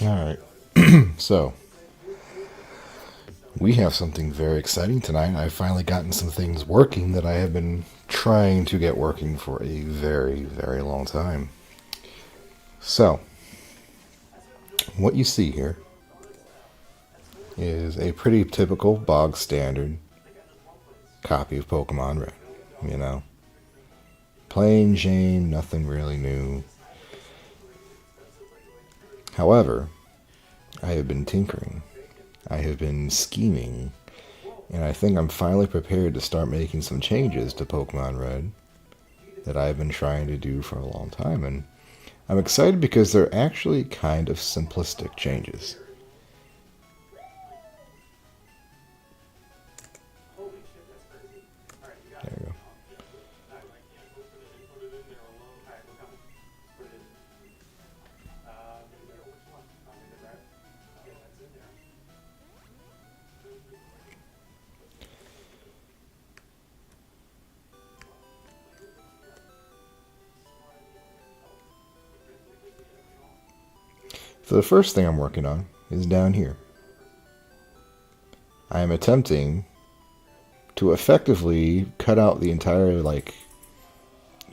Alright, so we have something very exciting tonight. I've finally gotten some things working that I have been trying to get working for a very, very long time. So, what you see here is a pretty typical bog standard copy of Pokemon Red. You know, plain Jane, nothing really new. However, I have been tinkering, I have been scheming, and I think I'm finally prepared to start making some changes to Pokemon Red that I've been trying to do for a long time. And I'm excited because they're actually kind of simplistic changes. There you go. So the first thing I'm working on is down here. I am attempting to effectively cut out the entire,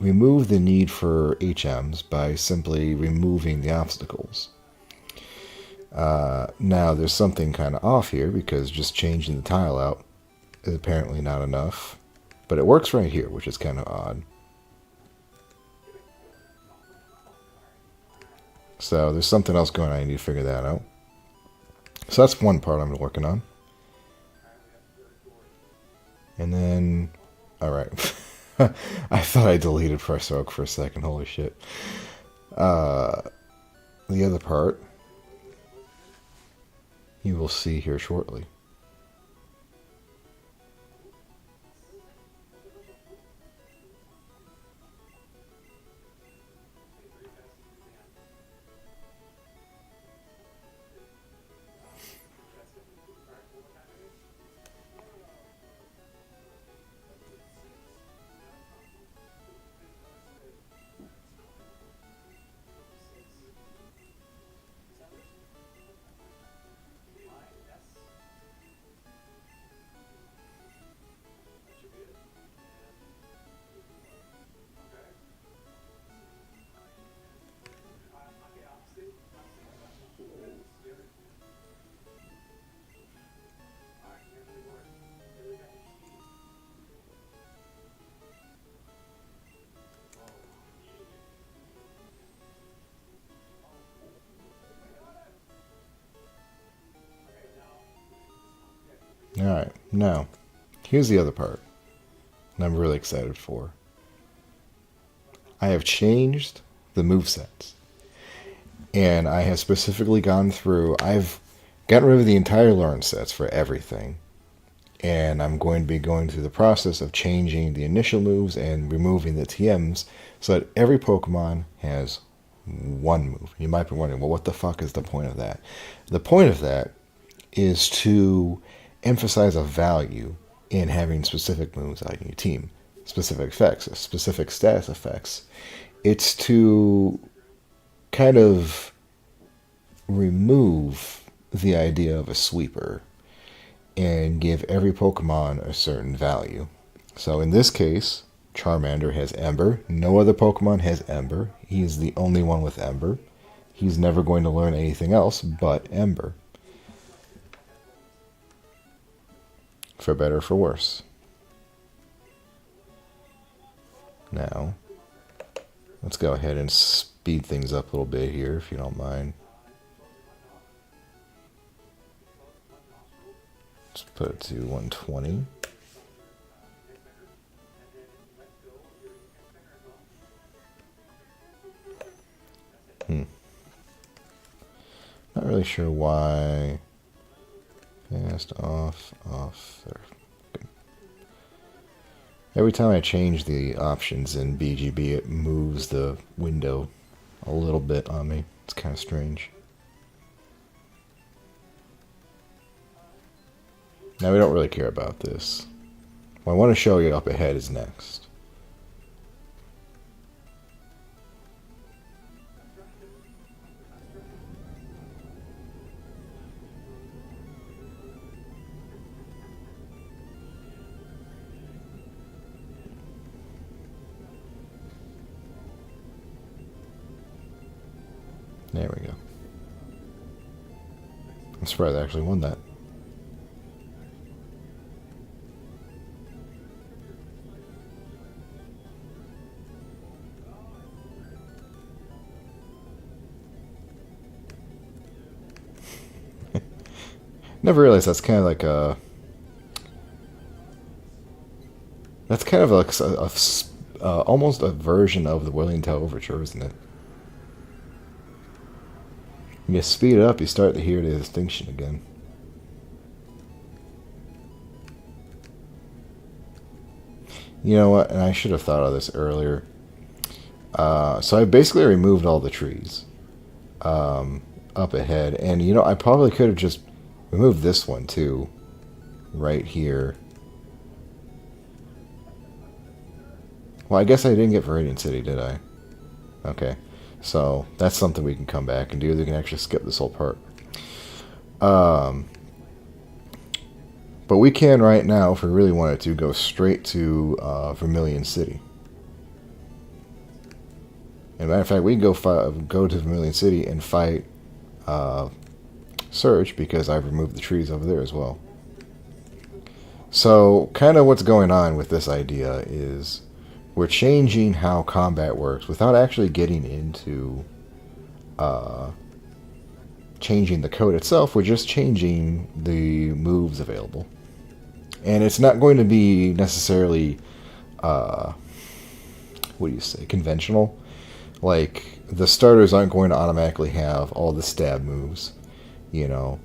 remove the need for HMs by simply removing the obstacles. Now, there's something kind of off here because just changing the tile out is apparently not enough. But it works right here, which is kind of odd. So there's something else going on. I need to figure that out. So that's one part I'm working on. And then, alright. I thought I deleted Press Oak for a second. Holy shit. The other part, you will see here shortly. Alright, now, here's the other part, and I'm really excited for. I have changed the movesets, and I have specifically gone through, I've gotten rid of the entire learn sets for everything, and I'm going to be going through the process of changing the initial moves and removing the TMs so that every Pokemon has one move. You might be wondering, well, what the fuck is the point of that? The point of that is to emphasize a value in having specific moves on your team, specific effects, specific status effects. It's to kind of remove the idea of a sweeper and give every Pokemon a certain value. So in this case, Charmander has Ember. No other Pokemon has Ember. He's the only one with Ember. He's never going to learn anything else but Ember. For better or for worse. Now, let's go ahead and speed things up a little bit here, if you don't mind. Let's put it to 120. Not really sure why. Fast, off, there. Good. Every time I change the options in BGB, it moves the window a little bit on me. It's kind of strange. Now we don't really care about this. What I want to show you up ahead is next. There we go. I'm surprised I actually won that. Never realized that's kind of like a... That's kind of like almost a version of the Willing Tell Overture, isn't it? When you speed it up, you start to hear the distinction again. You know what? And I should have thought of this earlier. So I basically removed all the trees up ahead. And, you know, I probably could have just removed this one, too. Right here. Well, I guess I didn't get Viridian City, did I? Okay. So that's something we can come back and do. We can actually skip this whole part. But we can right now, if we really wanted to, go straight to Vermilion City. As a matter of fact, we can go to Vermilion City and fight Surge, because I've removed the trees over there as well. So kind of what's going on with this idea is we're changing how combat works without actually getting into changing the code itself. We're just changing the moves available. And it's not going to be necessarily, what do you say, conventional. Like, the starters aren't going to automatically have all the stab moves, you know.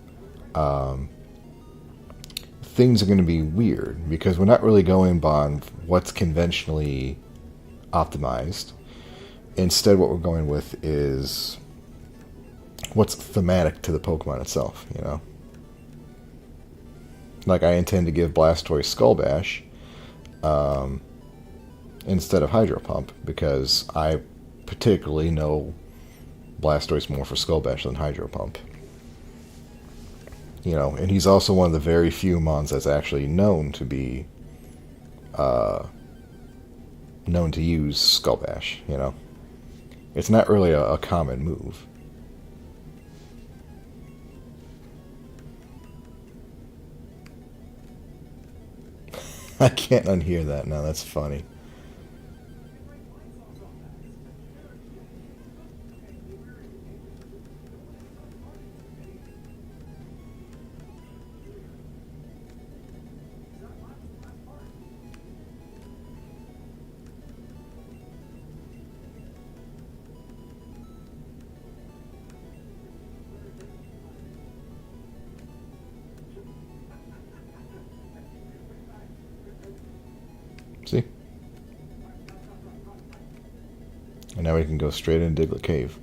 Things are going to be weird because we're not really going by what's conventionally optimized. Instead, what we're going with is what's thematic to the Pokemon itself, you know. Like, I intend to give Blastoise Skull Bash instead of Hydro Pump because I particularly know Blastoise more for Skull Bash than Hydro Pump. You know, and he's also one of the very few mons that's actually known to be known to use Skull Bash, you know. It's not really a common move. I can't unhear that now, that's funny. See? And now we can go straight into Diglett Cave.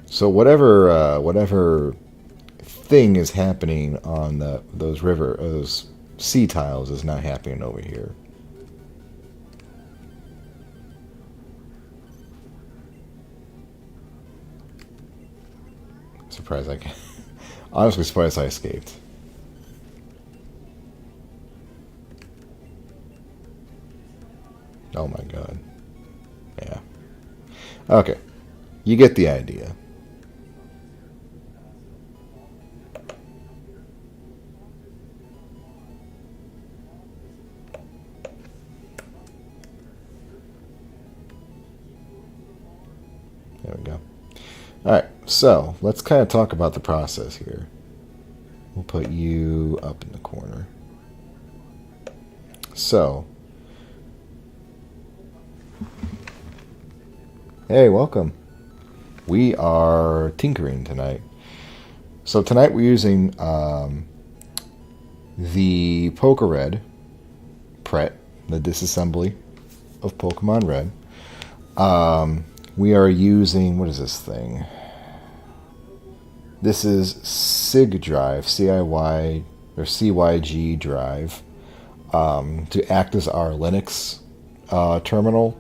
So whatever thing is happening on those sea tiles is not happening over here. Surprised I can. Honestly, surprised I escaped. Oh my god. Yeah. Okay. You get the idea. There we go. Alright, so let's kind of talk about the process here. We'll put you up in the corner. So, hey, welcome. We are tinkering tonight. So tonight we're using the Pokered Pret, the disassembly of Pokemon Red. We are using, what is this thing? This is SIG drive, CIY or CYG drive, to act as our Linux terminal.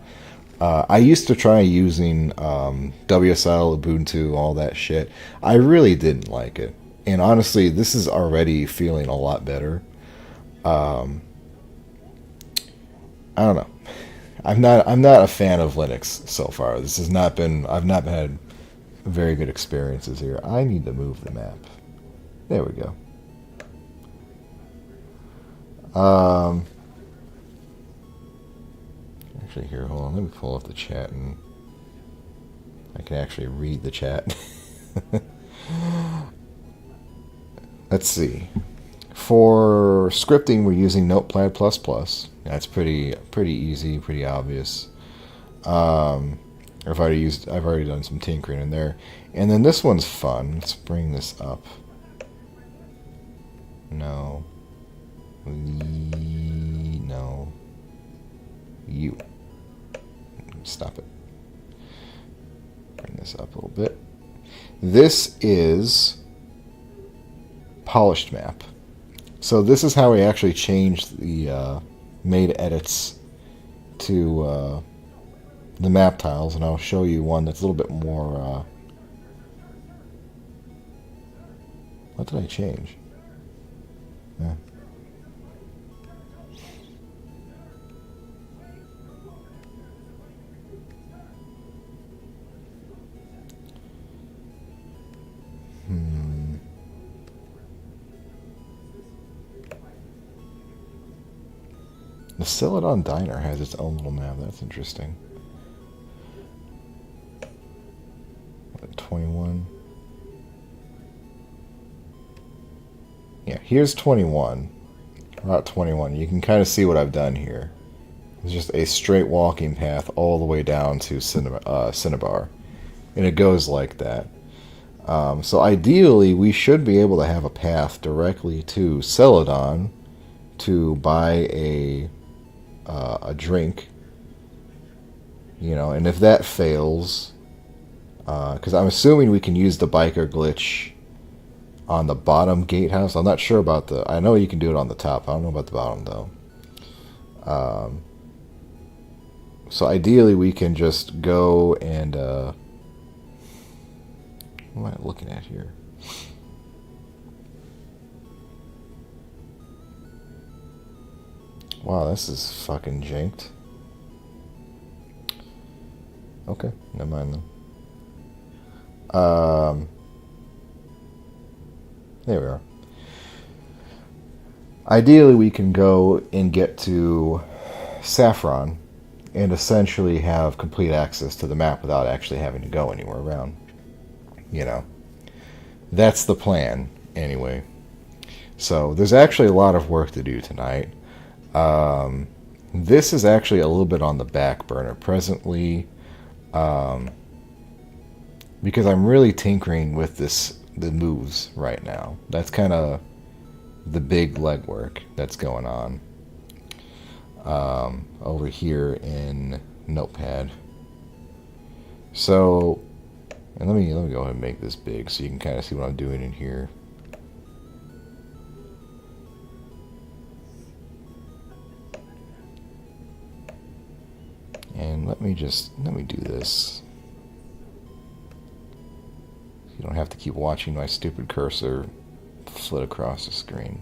I used to try using WSL, Ubuntu, all that shit. I really didn't like it. And honestly, this is already feeling a lot better. I don't know. I'm not a fan of Linux so far. This has not been. I've not had very good experiences here. I need to move the map. There we go. Actually, here, hold on. Let me pull up the chat and I can actually read the chat. Let's see. For scripting, we're using Notepad++. That's pretty easy, pretty obvious. I've already done some tinkering in there. And then this one's fun. Let's bring this up. No. No. You. Stop it. Bring this up a little bit. This is polished map. So this is how we actually changed the made edits to the map tiles, and I'll show you one that's a little bit more. What did I change? Yeah. The Celadon Diner has its own little map. That's interesting. What, 21? Yeah, here's 21. About 21. You can kind of see what I've done here. It's just a straight walking path all the way down to Cinnabar. And it goes like that. So ideally, we should be able to have a path directly to Celadon to buy a drink, you know, and if that fails, because I'm assuming we can use the biker glitch on the bottom gatehouse. I'm not sure about the. I know you can do it on the top. I don't know about the bottom though. So ideally, we can just go and. What am I looking at here? Wow, this is fucking janked. Okay, never mind then. There we are. Ideally, we can go and get to Saffron and essentially have complete access to the map without actually having to go anywhere around. You know, that's the plan anyway. So there's actually a lot of work to do tonight. This is actually a little bit on the back burner presently, because I'm really tinkering with the moves right now. That's kind of the big legwork that's going on over here in Notepad. So, and let me go ahead and make this big so you can kind of see what I'm doing in here. And let me do this. You don't have to keep watching my stupid cursor flit across the screen.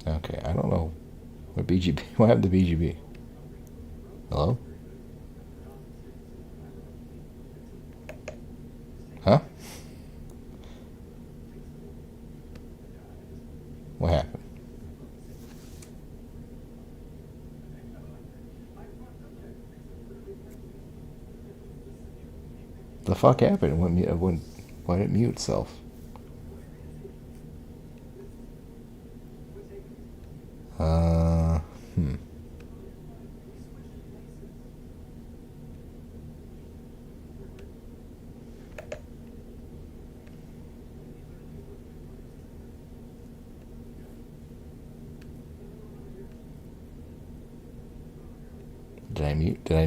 Okay, I don't know what BGB. What happened to BGB? Hello? Huh? What happened? The fuck happened? Why did it mute itself? Did I mute? Did I?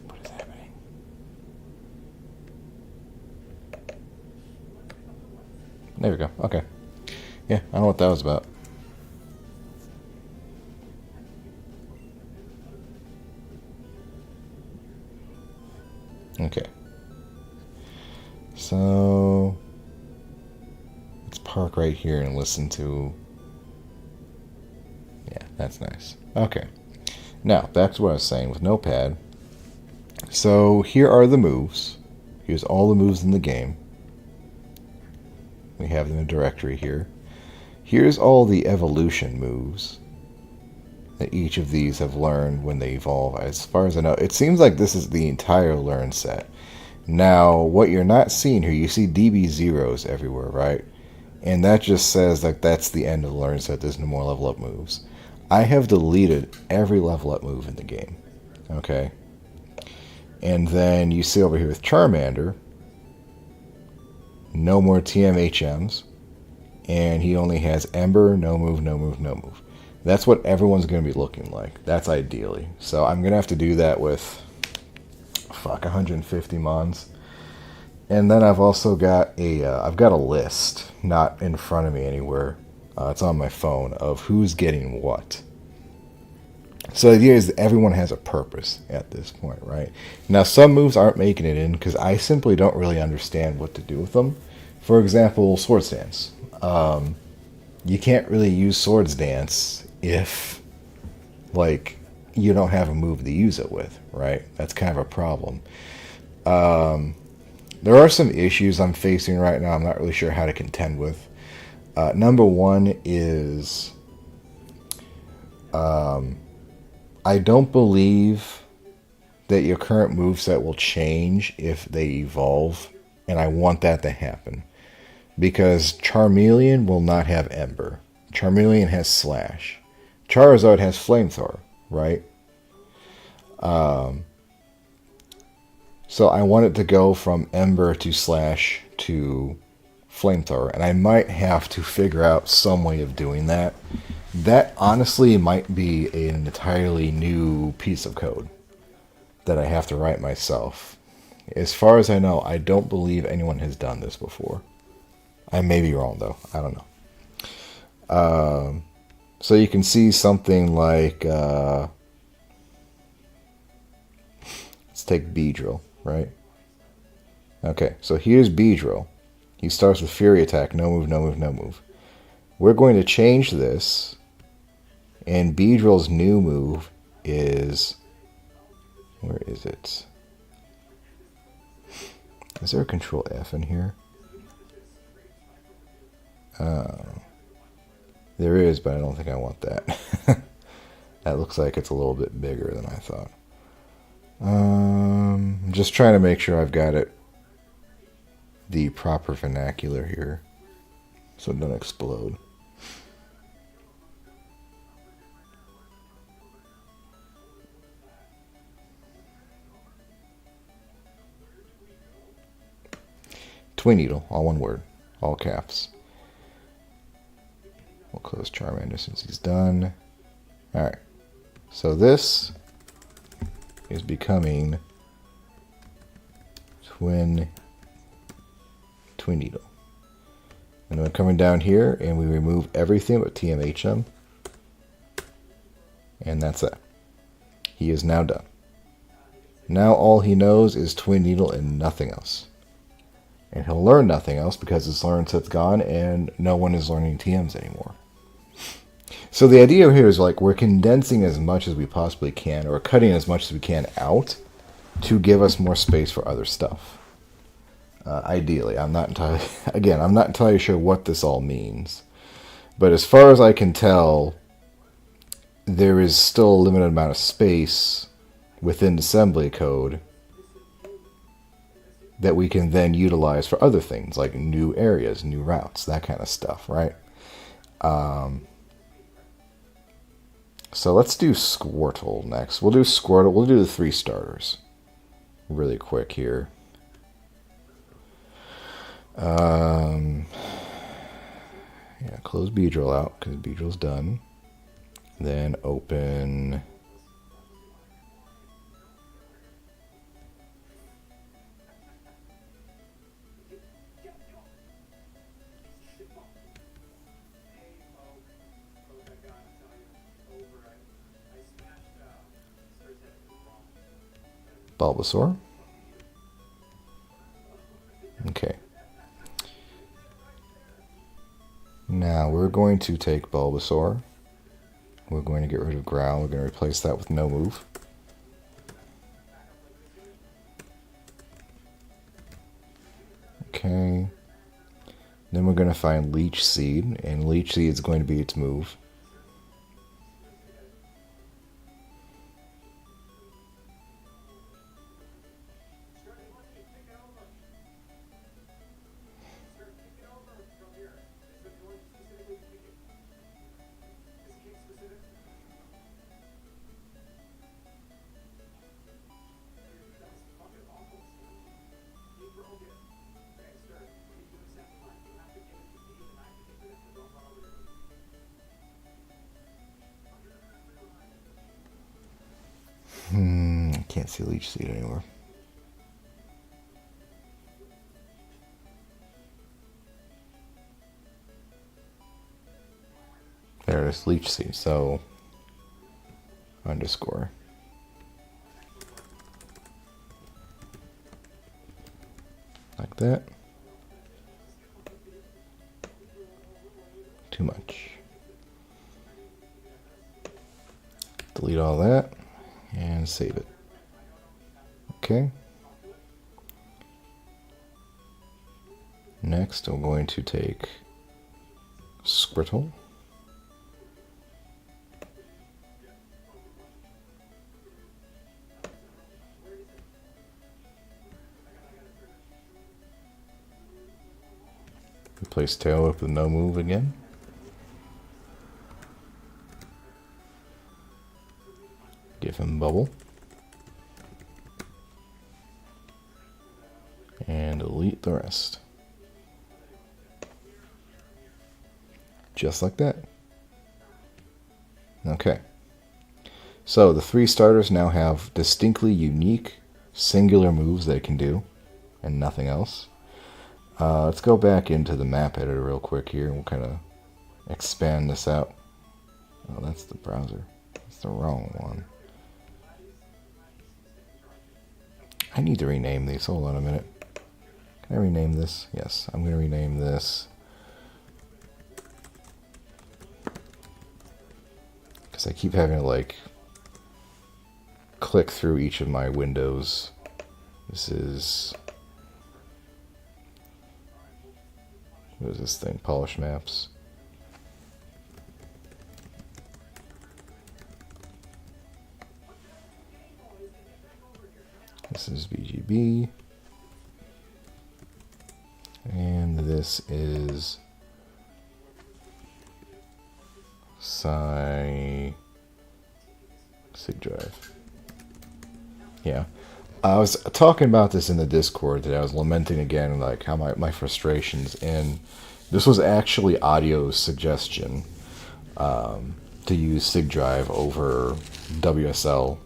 What is happening? There we go. Okay. Yeah, I don't know what that was about. Okay. So let's park right here and listen to. Yeah, that's nice. Okay. Now, back to what I was saying with Notepad. So here are the moves. Here's all the moves in the game. We have them in a directory here. Here's all the evolution moves that each of these have learned when they evolve. As far as I know, it seems like this is the entire learn set. Now, what you're not seeing here, you see DB zeros everywhere, right? And that just says that that's the end of the learn set. There's no more level up moves. I have deleted every level up move in the game. Okay? And then you see over here with Charmander, no more TMHMs. And he only has Ember, no move, no move, no move. That's what everyone's going to be looking like. That's ideally. So I'm going to have to do that with, 150 mons. And then I've also got I've got a list, not in front of me anywhere. It's on my phone, of who's getting what. So the idea is that everyone has a purpose at this point, right? Now, some moves aren't making it in because I simply don't really understand what to do with them. For example, Swords Dance. You can't really use Swords Dance if, like, you don't have a move to use it with, right? That's kind of a problem. There are some issues I'm facing right now I'm not really sure how to contend with. Number one is I don't believe that your current moveset will change if they evolve, and I want that to happen. Because Charmeleon will not have Ember. Charmeleon has Slash. Charizard has Flamethrower, right? So I want it to go from Ember to Slash to Flamethrower, and I might have to figure out some way of doing that. That honestly might be an entirely new piece of code that I have to write myself. As far as I know, I don't believe anyone has done this before. I may be wrong, though. I don't know. So you can see something like, let's take Beedrill, right? Okay, so here's Beedrill. He starts with Fury Attack, no move, no move, no move. We're going to change this, and Beedrill's new move is, where is it? Is there a Control F in here? There is, but I don't think I want that. That looks like it's a little bit bigger than I thought. I'm just trying to make sure I've got it the proper vernacular here so it doesn't explode. Twin Needle, all one word, all caps. We'll close Charmander since he's done. Alright, so this is becoming Twin Needle. And then we're coming down here and we remove everything but TMHM. And that's it. He is now done. Now all he knows is Twin Needle and nothing else. And he'll learn nothing else because his learn set's gone and no one is learning TMs anymore. So the idea here is like we're condensing as much as we possibly can, or cutting as much as we can out to give us more space for other stuff. Ideally, I'm not entirely sure what this all means. But as far as I can tell, there is still a limited amount of space within assembly code that we can then utilize for other things, like new areas, new routes, that kind of stuff, right? So let's do Squirtle next. We'll do Squirtle. We'll do the 3 starters really quick here. Yeah, close Beedrill out because Beedrill's done. Then open Bulbasaur. Okay. Now we're going to take Bulbasaur. We're going to get rid of Growl. We're going to replace that with no move. Okay. Then we're going to find Leech Seed, and Leech Seed is going to be its move. I can't see Leech Seed anymore. There it is, Leech Seed. So, underscore. Like that. Too much. Delete all that and save it. Okay. Next, I'm going to take Squirtle. Replace Tailwhip with no move again. Give him Bubble. And delete the rest. Just like that. Okay. So the 3 starters now have distinctly unique singular moves they can do, and nothing else. Let's go back into the map editor real quick here, and we'll kind of expand this out. Oh, that's the browser. That's the wrong one. I need to rename these. Hold on a minute. Can I rename this? Yes, I'm going to rename this. Because I keep having to, like, click through each of my windows. This is... what is this thing? Polish maps. This is BGB. And this is SIG Drive. Yeah. I was talking about this in the Discord that I was lamenting again, like how my frustrations, and this was actually Audio's suggestion to use SIG Drive over WSL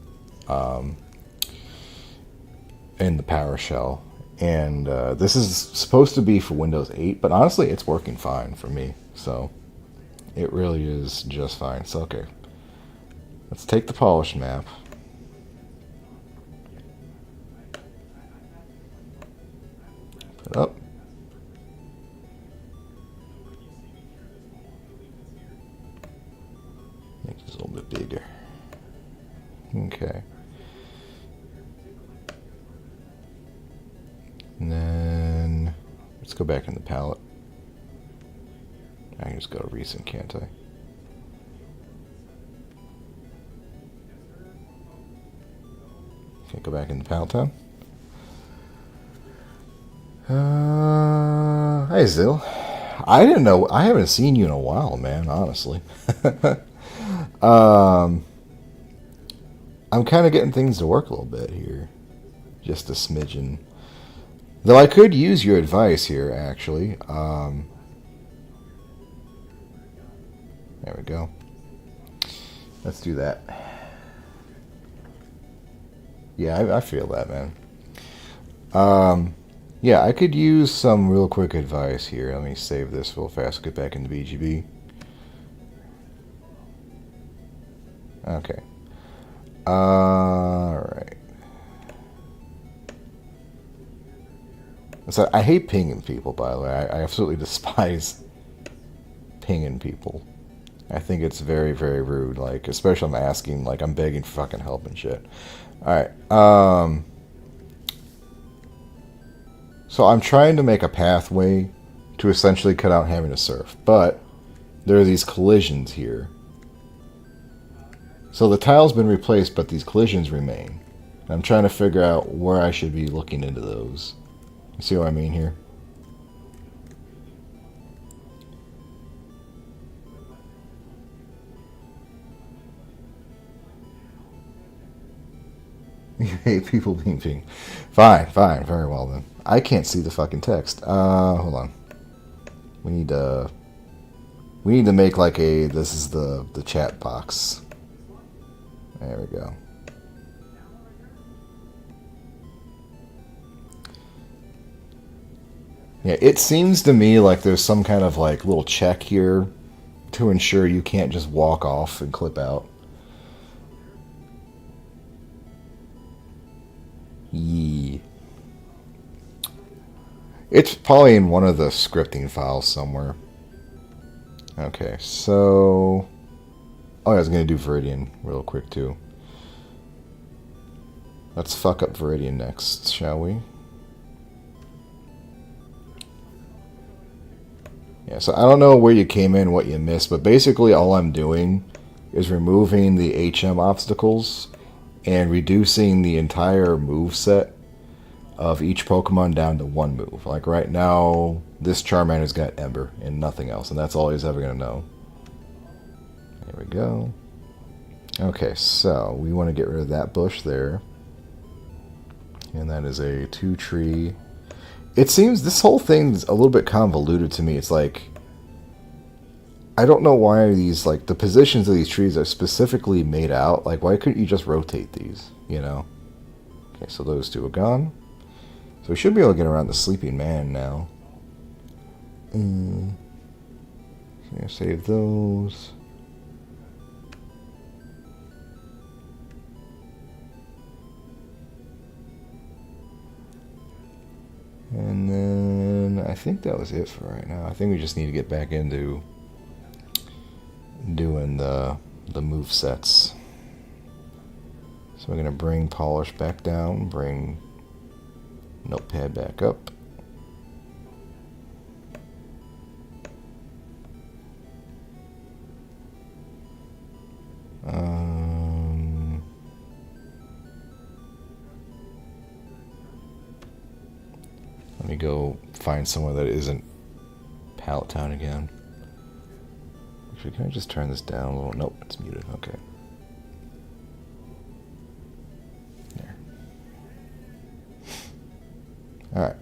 in the PowerShell. And this is supposed to be for Windows 8, but honestly, it's working fine for me. So it really is just fine. So, okay. Let's take the polished map. Put it up. Make this a little bit bigger. Okay. And then let's go back in the palette. I can just go to recent, can't I? Can't go back in the palette tab. Hey Zil. I didn't know. I haven't seen you in a while, man, honestly. I'm kind of getting things to work a little bit here. Just a smidgen. Though I could use your advice here, actually. There we go. Let's do that. Yeah, I feel that, man. Yeah, I could use some real quick advice here. Let me save this real fast. Get back into BGB. Okay. Alright. So I hate pinging people, by the way. I absolutely despise pinging people. I think it's very, very rude. Like, especially I'm asking, like, I'm begging for fucking help and shit. Alright, so I'm trying to make a pathway to essentially cut out having to surf. But there are these collisions here. So the tile's been replaced, but these collisions remain. I'm trying to figure out where I should be looking into those. You see what I mean here? You hate people being pinged. Fine, fine, very well then. I can't see the fucking text. Hold on. We need to make like a, this is the chat box. There we go. Yeah, it seems to me like there's some kind of like little check here to ensure you can't just walk off and clip out. Yee. It's probably in one of the scripting files somewhere. Okay, so... Oh, I was going to do Viridian real quick, too. Let's fuck up Viridian next, shall we? Yeah, so I don't know where you came in, what you missed, but basically all I'm doing is removing the HM obstacles and reducing the entire move set of each Pokemon down to one move. Like right now, this Charmander's got Ember and nothing else, and that's all he's ever going to know. There we go. Okay, so we want to get rid of that bush there. And that is a 2-tree. It seems this whole thing's a little bit convoluted to me. It's like, I don't know why these, like, the positions of these trees are specifically made out. Like, why couldn't you just rotate these, you know? Okay, so those two are gone. So we should be able to get around the Sleeping Man now. So I'm going to save those. And then I think that was it for right now. I think we just need to get back into doing the move sets. So we're going to bring Polish back down, bring Notepad back up. Let me go find somewhere that isn't Pallet Town again. Actually, can I just turn this down a little? Nope, it's muted. Okay. There. Alright.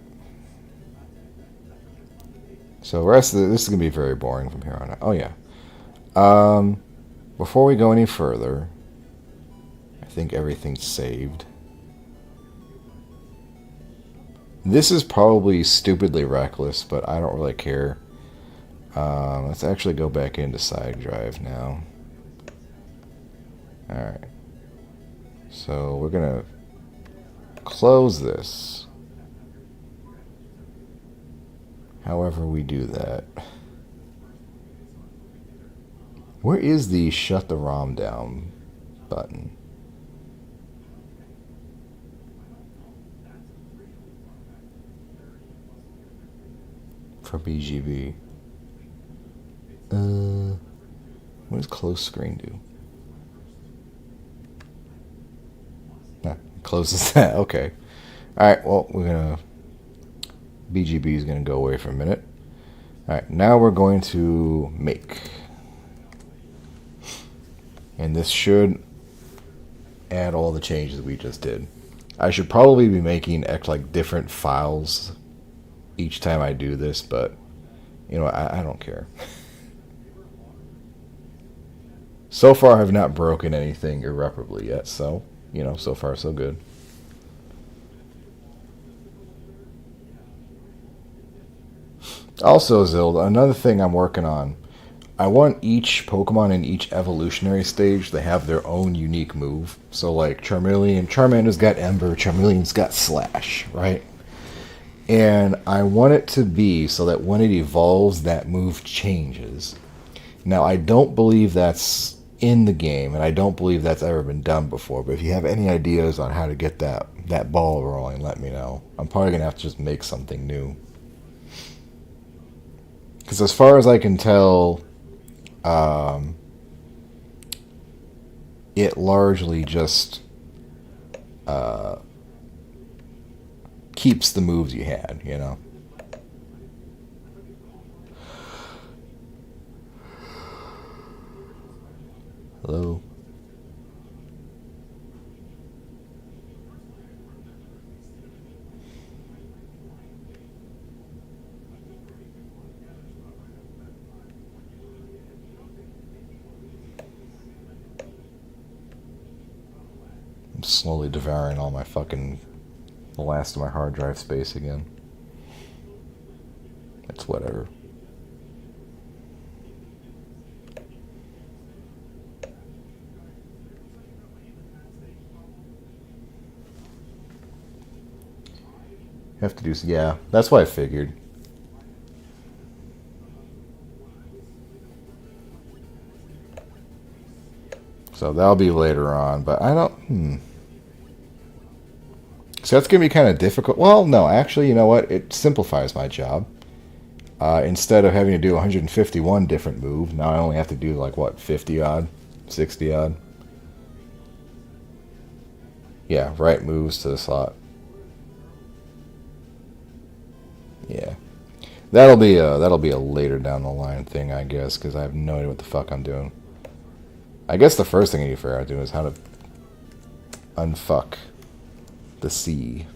So the rest of this is going to be very boring from here on out. Oh, yeah. Before we go any further, I think everything's saved. This is probably stupidly reckless, but I don't really care. Let's actually go back into side drive now. Alright. So we're going to close this. However we do that. Where is the shut the ROM down button? For BGB. What does close screen do? Nah, closes that. Okay. Alright, well, we're gonna... BGB is gonna go away for a minute. Alright, now we're going to make. And this should add all the changes we just did. I should probably be making like different files each time I do this, but you know, I don't care. So far, I have not broken anything irreparably yet, so, you know, so far so good. Also, Zilda, another thing I'm working on, I want each Pokemon in each evolutionary stage to have their own unique move. So, like, Charmander's got Ember, Charmeleon's got Slash, right? And I want it to be so that when it evolves, that move changes. Now, I don't believe that's in the game, and I don't believe that's ever been done before. But if you have any ideas on how to get that ball rolling, let me know. I'm probably going to have to just make something new. Because as far as I can tell, it largely just keeps the moves you had, you know? Hello? I'm slowly devouring all my fucking... the last of my hard drive space again. It's whatever. Have to do... yeah, that's what I figured. So that'll be later on, but I don't... So that's going to be kind of difficult. Well, no, actually, you know what? It simplifies my job. Instead of having to do 151 different moves, now I only have to do, like, what, 50-odd? 60-odd? Yeah, right moves to the slot. Yeah. That'll be a later down the line thing, I guess, because I have no idea what the fuck I'm doing. I guess the first thing I need to figure out doing is how to unfuck the C.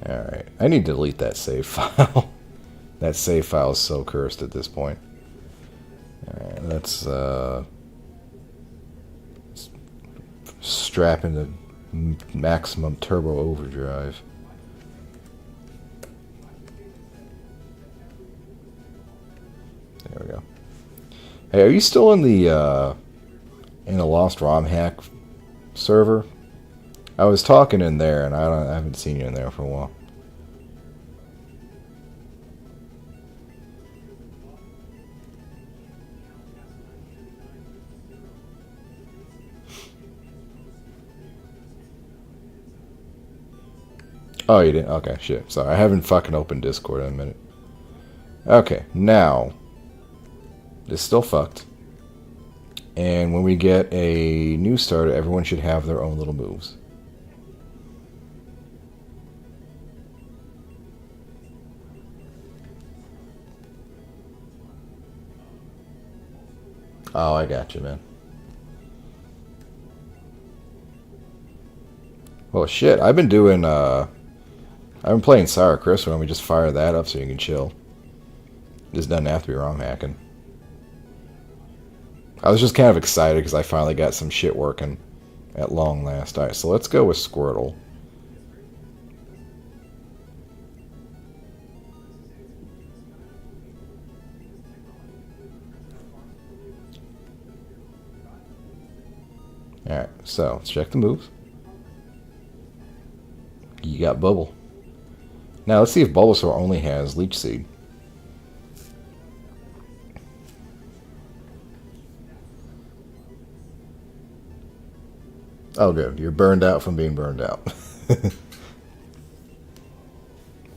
Alright. I need to delete that save file. That save file is so cursed at this point. Alright, let's strap into maximum turbo overdrive. There we go. Hey, are you still in the Lost Romhack server? I was talking in there, and I haven't seen you in there for a while. Oh, you didn't? Okay, shit. Sorry, I haven't fucking opened Discord in a minute. Okay, now... it's still fucked. And when we get a new starter, everyone should have their own little moves. Oh, I got you, man. Well, shit, I've been doing, I've been playing Sour Crystal, and we just fire that up so you can chill. It just doesn't have to be ROM hacking. I was just kind of excited because I finally got some shit working at long last. Alright, so let's go with Squirtle. Alright, so let's check the moves. You got Bubble. Now let's see if Bulbasaur only has Leech Seed. Oh, good. You're burned out from being burned out.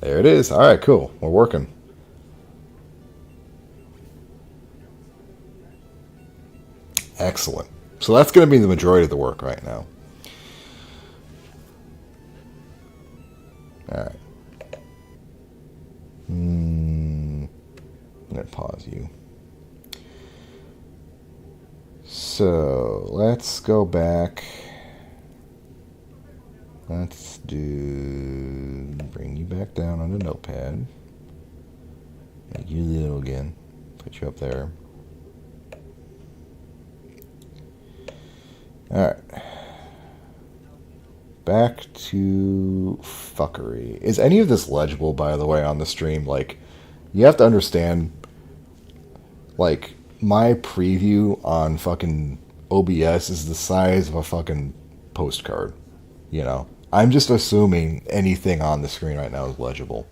There it is. Alright, cool. We're working. Excellent. So that's going to be the majority of the work right now. Alright. I'm going to pause you. So, let's go back. Let's bring you back down on the notepad. Make you little again. Put you up there. Alright. Back to fuckery. Is any of this legible, by the way, on the stream? Like, you have to understand, like, my preview on fucking OBS is the size of a fucking postcard. You know? I'm just assuming anything on the screen right now is legible.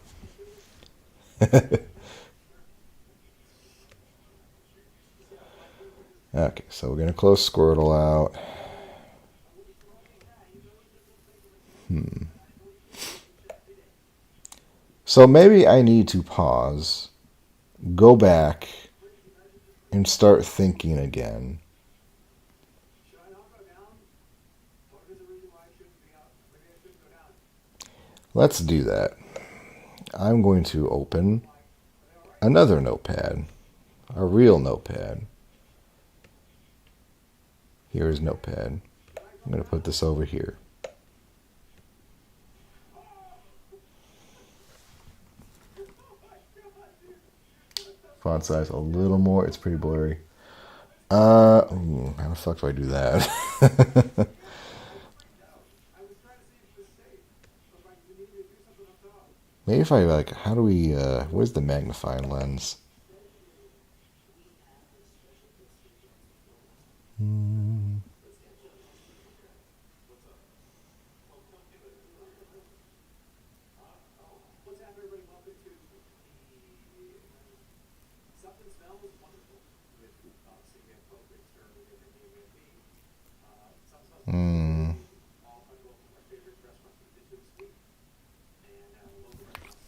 Okay, so we're going to close Squirtle out. So maybe I need to pause, go back, and start thinking again. Let's do that. I'm going to open another notepad, a real notepad. Here's Notepad. I'm going to put this over here. Font size a little more. It's pretty blurry. How the fuck do I do that? Maybe if I like, how do we, where's the magnifying lens?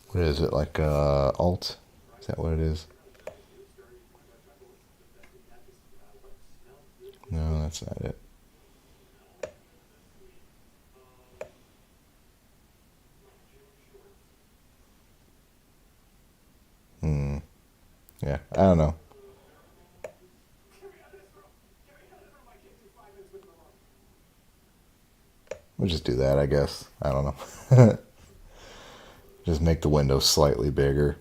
What is it, like alt? Is that what it is? No, that's not it. Yeah, I don't know. We'll just do that, I guess. I don't know. Just make the window slightly bigger.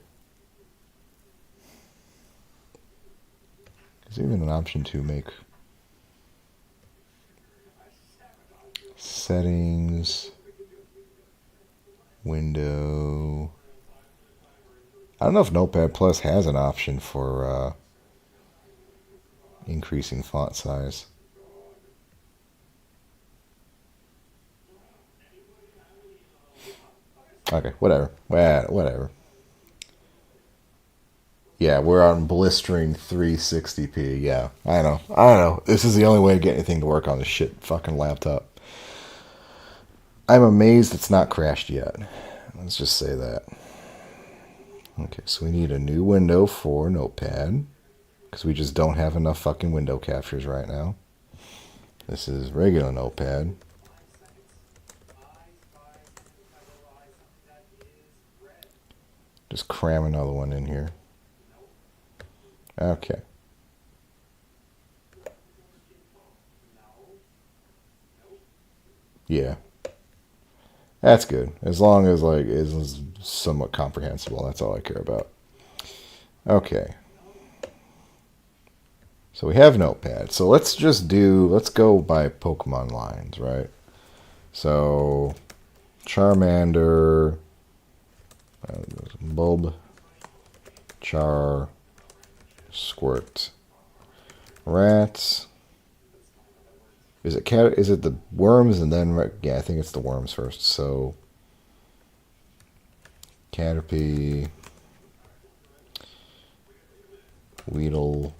Is there even an option to make settings, window? I don't know if Notepad Plus has an option for increasing font size. Okay, whatever. Whatever. Yeah, we're on blistering 360p. Yeah, I know. This is the only way to get anything to work on this shit fucking laptop. I'm amazed it's not crashed yet. Let's just say that. Okay, so we need a new window for Notepad, because we just don't have enough fucking window captures right now. This is regular Notepad. Just cram another one in here. Okay. Yeah. That's good. As long as like it's somewhat comprehensible, that's all I care about. Okay. So we have Notepad. So let's go by Pokemon lines, right? So Charmander, Bulb, Char, Squirt, Rats. Is it cat? Is it the worms and then? Yeah, I think it's the worms first. So Caterpie, Weedle,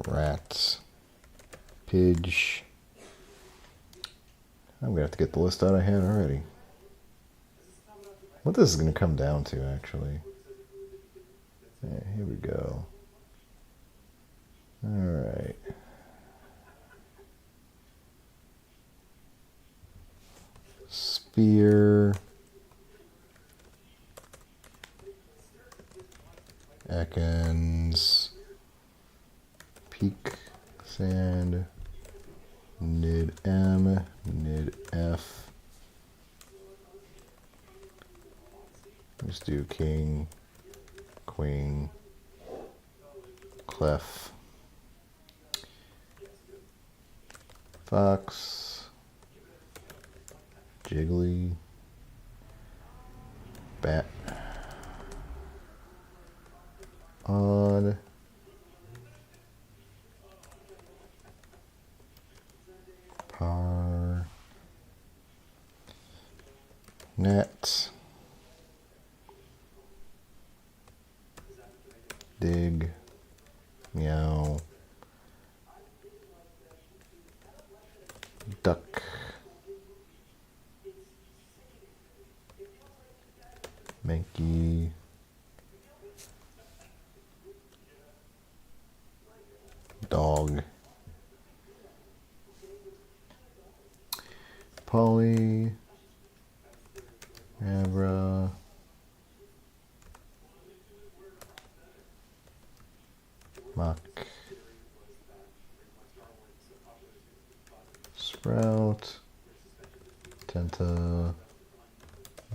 Rats, Pidge. I'm gonna have to get the list out I had already. What this is gonna come down to, actually. Yeah, here we go. All right. Spear. Ekans. Peak. Sand. Nid M. Nid F. Let's do King. Queen. Clef. Fox. Jiggly. Bat. on. Par. Net. Dig. Meow. Duck. Mankey. Dog. Polly. Abra. Mock. Sprout. Tenta.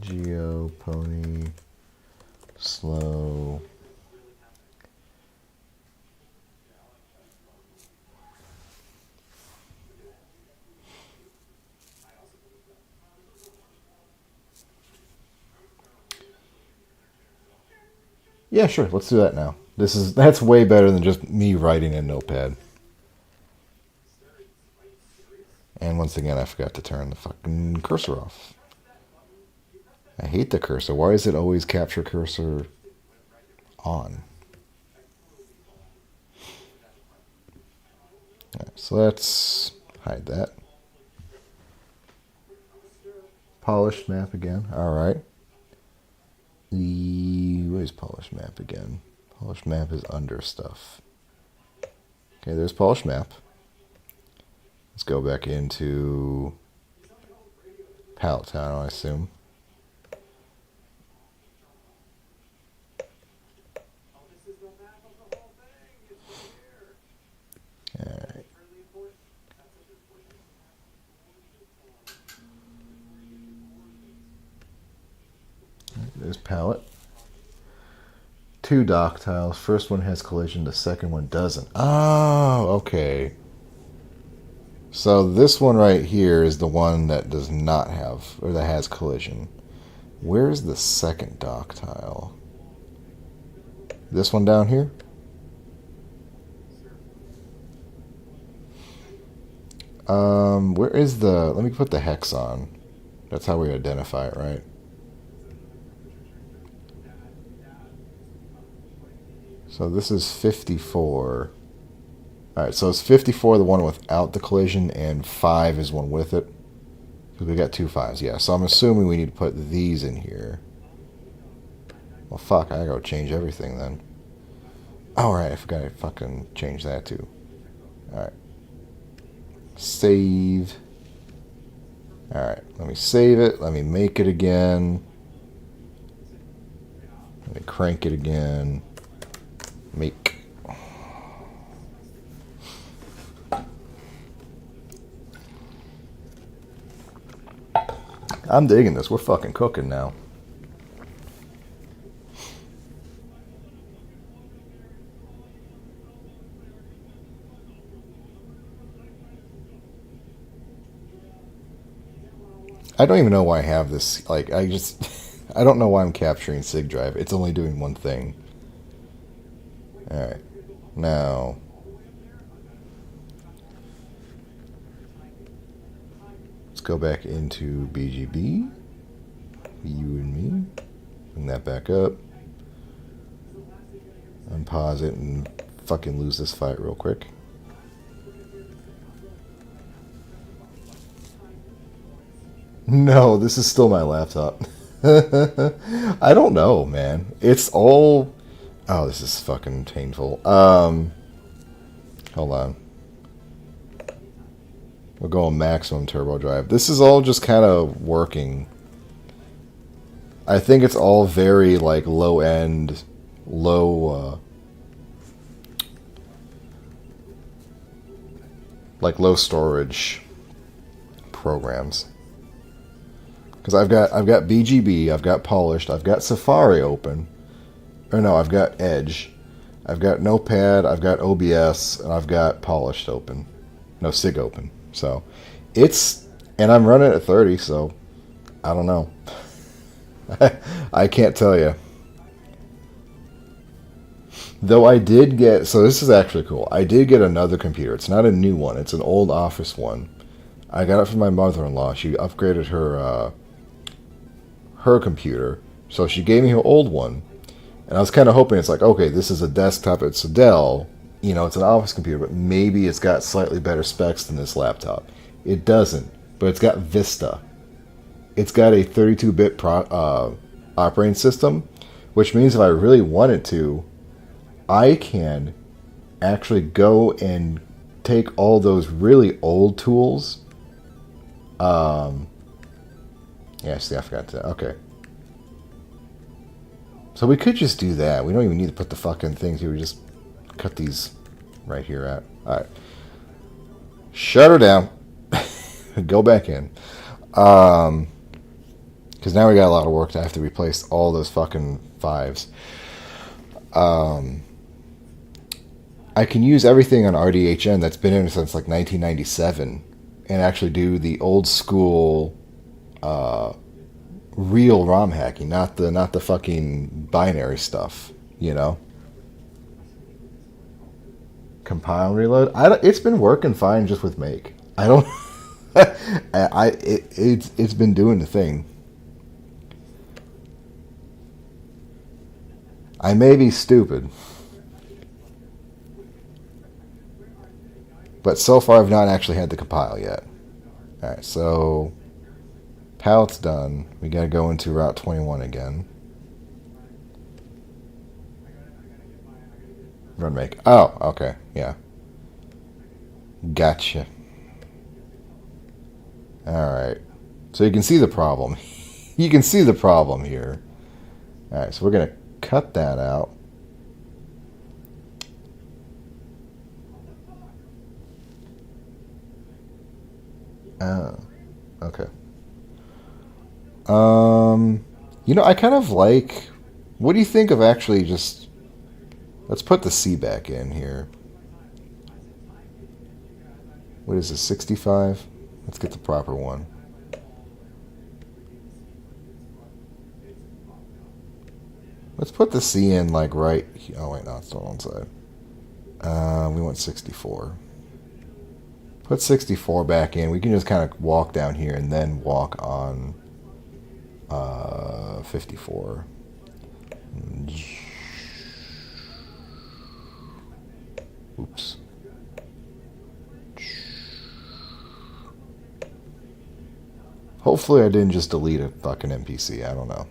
Geo. Pony. Slow. Yeah, sure. Let's do that now. That's way better than just me writing in Notepad. And once again, I forgot to turn the fucking cursor off. I hate the cursor. Why is it always capture cursor on? Right, so let's hide that. Polished map again. All right. Where's polished map again? Polished map is under stuff. Okay, there's polished map. Let's go back into Pallet Town, I assume. Alright. There's pallet. 2 dock tiles. First one has collision, the second one doesn't. Oh, okay. So this one right here is the one that does not have, or that has collision. Where's the second dock tile? This one down here? Where is the, let me put the hex on. That's how we identify it, right? So this is 54. Alright, so it's 54, the one without the collision, and 5 is one with it. Because we got 2 5s, yeah. So I'm assuming we need to put these in here. Well, fuck, I gotta change everything then. Alright, I forgot to fucking change that too. Alright. Save. Alright, let me save it. Let me make it again. Let me crank it again. Make. I'm digging this. We're fucking cooking now. I don't even know why I have this. Like, I don't know why I'm capturing SIG drive. It's only doing one thing. Alright. Now. Let's go back into BGB. You and me. Bring that back up. Unpause it and fucking lose this fight real quick. No, this is still my laptop. I don't know, man. It's all... Oh, this is fucking painful. Hold on. We're going maximum turbo drive. This is all just kind of working. I think it's all very, like, low-end, like, low storage programs. Because I've got BGB, I've got Polished, I've got Safari open. Or no, I've got Edge. I've got Notepad, I've got OBS, and I've got Polished open. No, SIG open. So, it's... And I'm running at 30, so... I don't know. I can't tell you. Though I did get, so this is actually cool. I did get another computer. It's not a new one. It's an old office one. I got it from my mother-in-law. She upgraded her computer, so she gave me her old one. And I was kind of hoping it's like, okay, this is a desktop. It's a Dell. You know, it's an office computer, but maybe it's got slightly better specs than this laptop. It doesn't, but it's got Vista. It's got a 32-bit operating system, which means if I really wanted to, I can actually go and take all those really old tools. Yeah, see, I forgot to. Okay. So we could just do that. We don't even need to put the fucking things here. We just cut these right here out. Alright. Shut her down. Go back in. Because now we got a lot of work. I have to replace all those fucking fives. I can use everything on RDHN that's been in since like 1997 and actually do the old school real ROM hacking, not the fucking binary stuff, you know. Compile and reload. It's been working fine just with make. I don't. It's been doing the thing. I may be stupid, but so far I've not actually had to compile yet. All right, so pallet's done. We got to go into Route 21 again. Run make. Oh, okay, yeah. Gotcha. All right, so you can see the problem. You can see the problem here. All right, so we're gonna cut that out. Oh, okay. You know, I kind of like. What do you think of actually just? Let's put the C back in here. What is this? 65. Let's get the proper one. Let's put the C in like right. Oh wait, no, it's the wrong side. We want 64. Put 64 back in. We can just kind of walk down here and then walk on 54. Oops. Hopefully I didn't just delete a fucking NPC. I don't know.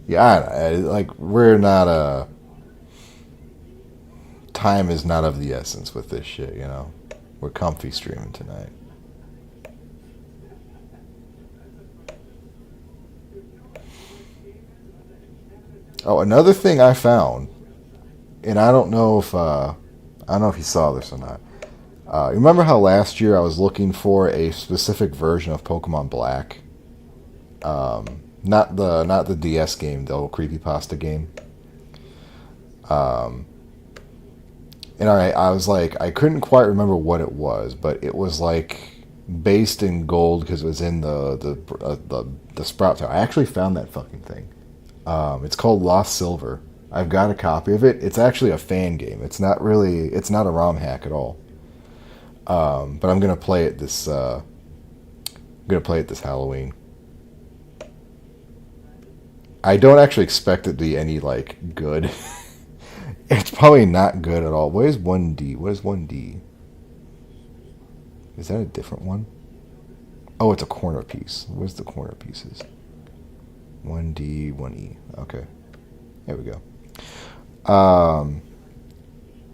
Yeah, like, we're not time is not of the essence with this shit, you know. We're comfy streaming tonight. Oh, another thing I found, and I don't know if you saw this or not. Remember how last year I was looking for a specific version of Pokemon Black? Not the DS game, the old creepypasta game. And I was like, I couldn't quite remember what it was, but it was like based in gold because it was in the Sprout Tower. I actually found that fucking thing. It's called Lost Silver. I've got a copy of it. It's actually a fan game. It's not a ROM hack at all. But I'm gonna play it this Halloween. I don't actually expect it to be any like good. It's probably not good at all. What is 1D? What is 1D? Is that a different one? Oh, it's a corner piece. Where's the corner pieces? 1D, 1E. Okay. There we go. I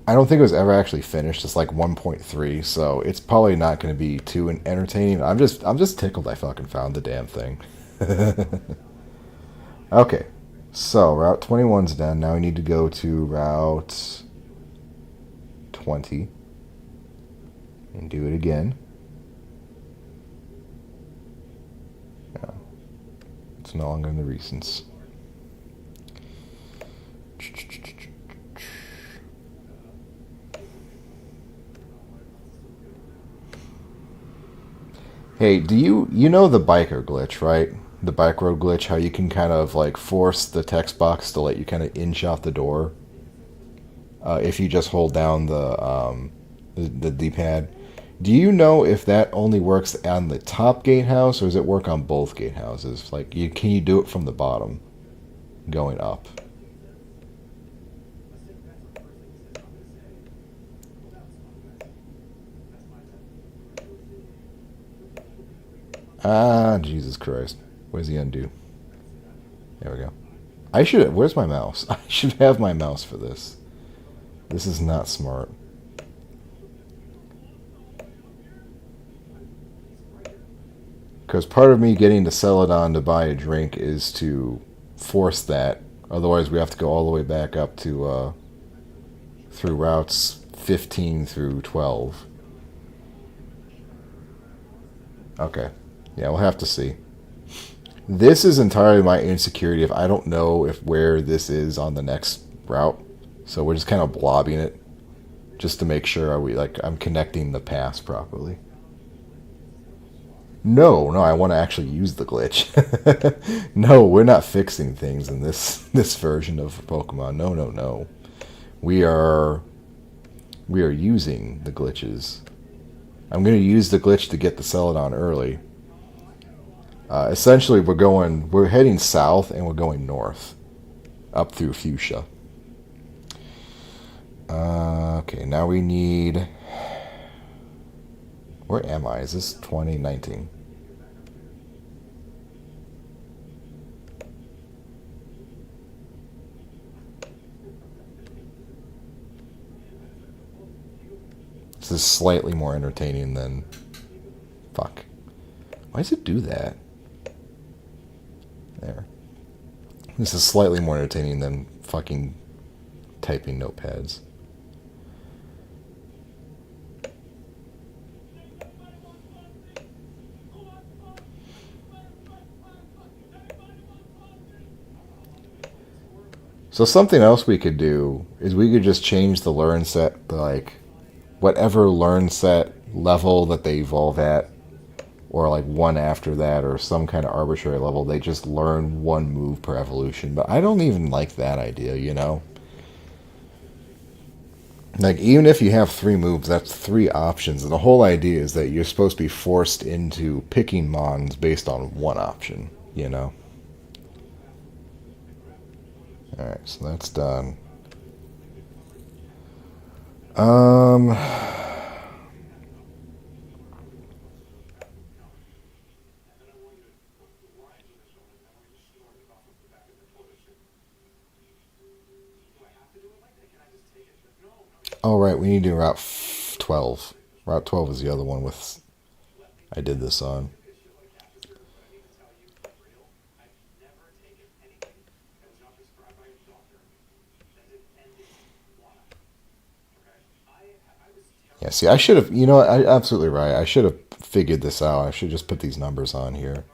don't think it was ever actually finished. It's like 1.3, so it's probably not going to be too entertaining. I'm just tickled I fucking found the damn thing. Okay. So, Route 21's done. Now we need to go to Route 20 and do it again. Yeah. It's no longer in the recents. Hey, do you know the biker glitch, right? the bike road glitch, how you can kind of like force the text box to let you kind of inch out the door if you just hold down the D-pad. Do you know if that only works on the top gatehouse, or does it work on both gatehouses? Like, can you do it from the bottom, going up? Ah, Jesus Christ. What does he undo? There we go. I should... Where's my mouse? I should have my mouse for this. This is not smart. Because part of me getting to Celadon to buy a drink is to force that. Otherwise, we have to go all the way back up to... through routes 15 through 12. Okay. Yeah, we'll have to see. This is entirely my insecurity if I don't know if where this is on the next route. So we're just kind of blobbing it just to make sure I'm connecting the pass properly. No, I want to actually use the glitch. No, we're not fixing things in this version of Pokemon. No. We are using the glitches. I'm going to use the glitch to get the Celadon early. Essentially, we're heading south and we're going north, up through Fuchsia. Okay, now we need... Where am I? Is this 2019? This is slightly more entertaining than... Fuck. Why does it do that? There. This is slightly more entertaining than fucking typing notepads. So something else we could do is we could just change the learn set to like whatever learn set level that they evolve at, or like one after that, or some kind of arbitrary level. They just learn one move per evolution. But I don't even like that idea, you know? Like, even if you have 3 moves, that's 3 options. And the whole idea is that you're supposed to be forced into picking Mons based on one option, you know? Alright, so that's done. Oh, right, we need to do Route 12. Route 12 is the other one with... I did this on. Yeah, see, I should have... You know what? I'm absolutely right. I should have figured this out. I should just put these numbers on here.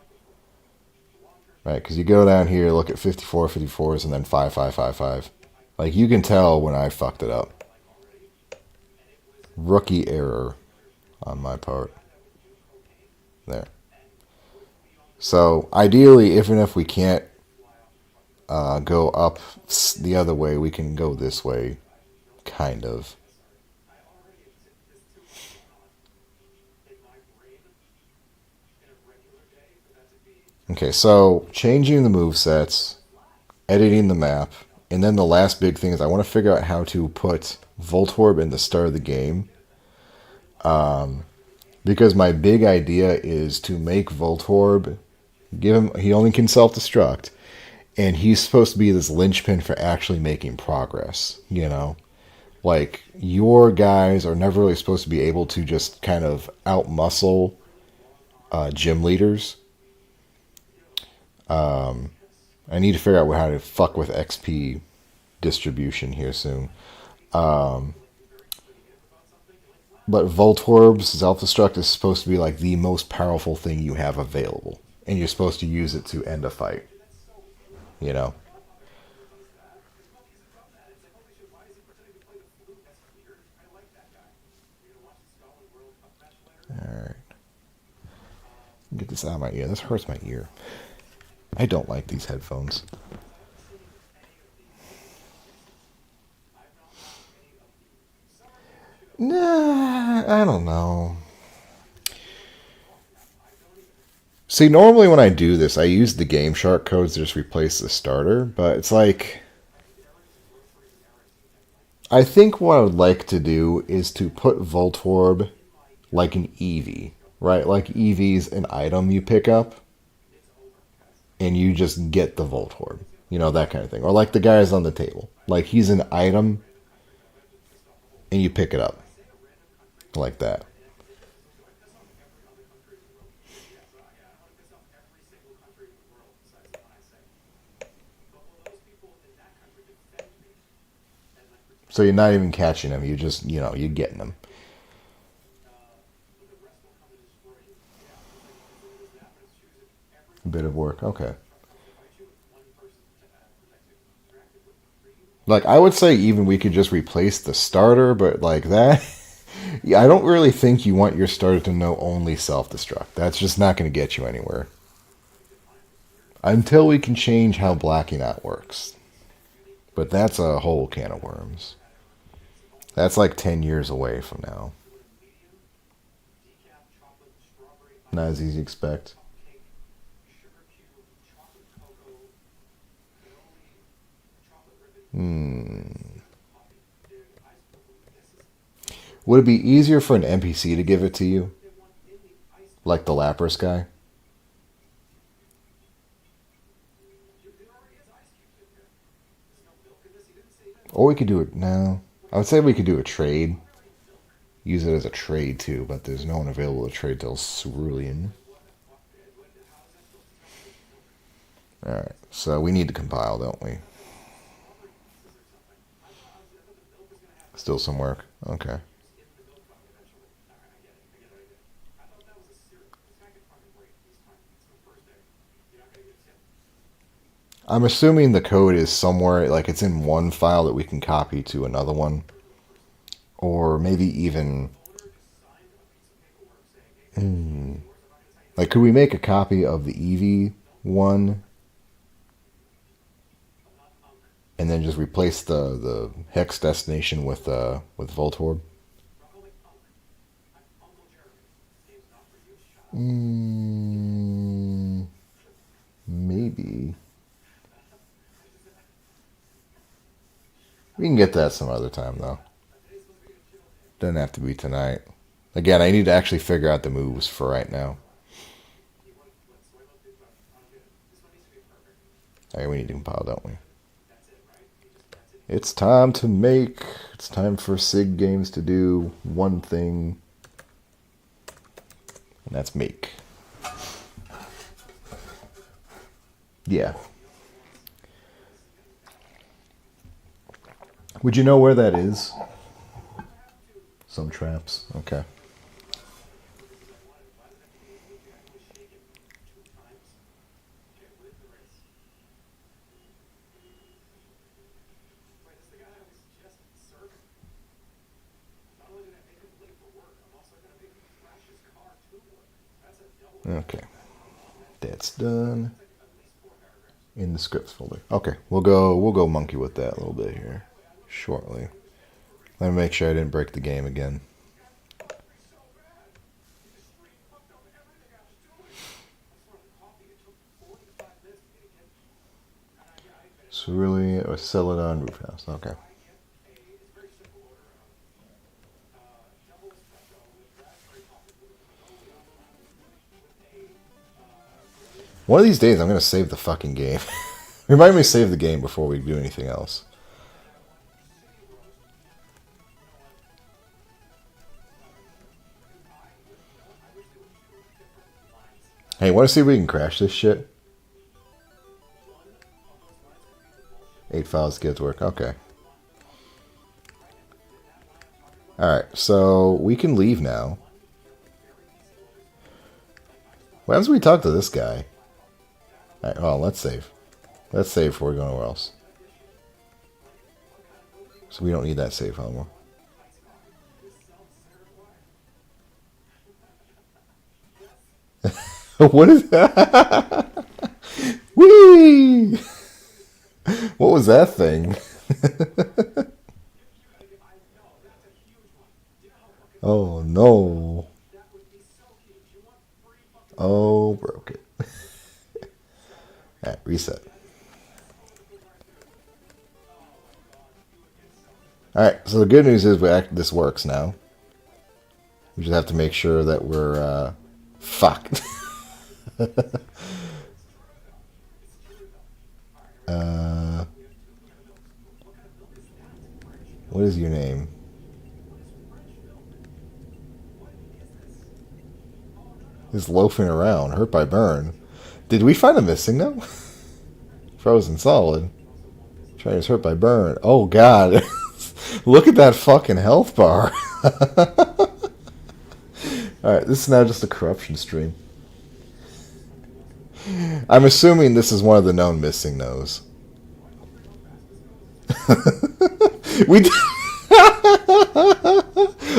Right, because you go down here, look at 54, 54s, and then 5, 5, 5, 5. Like, you can tell when I fucked it up. Rookie error on my part. There. So, ideally, even if we can't go up the other way, we can go this way. Kind of. Okay, so changing the movesets, editing the map, and then the last big thing is I want to figure out how to put Voltorb in the start of the game. Because my big idea is to make Voltorb, he only can self-destruct, and he's supposed to be this linchpin for actually making progress, you know? Like, your guys are never really supposed to be able to just kind of outmuscle gym leaders. I need to figure out how to fuck with XP distribution here soon. But Voltorb's self-destruct is supposed to be like the most powerful thing you have available. And you're supposed to use it to end a fight. You know? Alright. Get this out of my ear. This hurts my ear. I don't like these headphones. Nah, I don't know. See, normally when I do this, I use the Game Shark codes to just replace the starter, but it's like... I think what I would like to do is to put Voltorb like an Eevee, right? Like Eevee's an item you pick up, and you just get the Voltorb. You know, that kind of thing. Or like the guys on the table. Like he's an item, and you pick it up. Like that. So you're not even catching them. You just, you know, you're getting them. A bit of work. Okay. Like, I would say even we could just replace the starter, but like that... Yeah, I don't really think you want your starter to know only self-destruct. That's just not going to get you anywhere. Until we can change how blacking out works. But that's a whole can of worms. That's like 10 years away from now. Not as easy to expect. Would it be easier for an NPC to give it to you? Like the Lapras guy? Or we could do it now. I would say we could do a trade. Use it as a trade too, but there's no one available to trade till Cerulean. Alright, so we need to compile, don't we? Still some work. Okay. I'm assuming the code is somewhere, like it's in one file that we can copy to another one. Or maybe even... Like, could we make a copy of the Eevee one? And then just replace the hex destination with Voltorb? Maybe. We can get that some other time, though. Doesn't have to be tonight. Again, I need to actually figure out the moves for right now. Alright, we need to compile, don't we? It's time to make... It's time for SIG Games to do one thing. And that's make. Yeah. Would you know where that is? Some traps. Okay. Okay. That's done. In the scripts folder. Okay, we'll go monkey with that a little bit here shortly. Let me make sure I didn't break the game again. So really, Celadon Roof House. Okay. One of these days, I'm going to save the fucking game. Remind me to save the game before we do anything else. Hey, want to see if we can crash this shit? 8 files gets work. Okay. Alright, so we can leave now. What happens when we talk to this guy? Alright, well, let's save. Let's save before we go anywhere else. So we don't need that save anymore. What is that? Woo! Whee! What was that thing? Oh no. Oh, broke it. Alright, reset. Alright, so the good news is this works now. We just have to make sure that we're, fuck. What is your name? He's loafing around, hurt by burn. Did we find a missing though? Frozen solid. Trainer's hurt by burn. Oh god. Look at that fucking health bar. Alright, this is now just a corruption stream. I'm assuming this is one of the known missing no's. We did.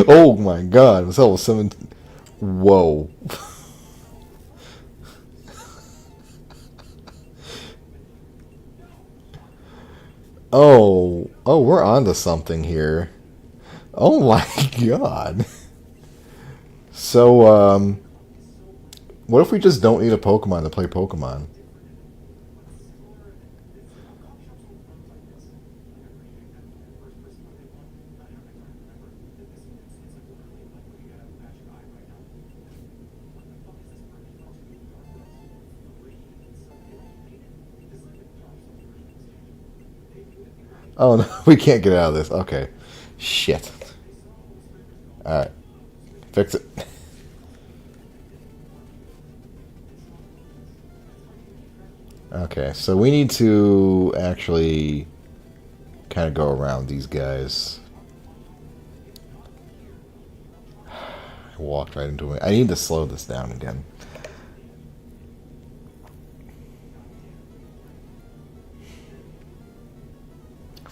Oh my god, it was level 17. Whoa. Oh, we're onto something here. Oh my god. So, what if we just don't need a Pokemon to play Pokemon? Oh no, we can't get out of this. Okay. Shit. Alright. Fix it. Okay, so we need to actually kind of go around these guys. I walked right into it. I need to slow this down again.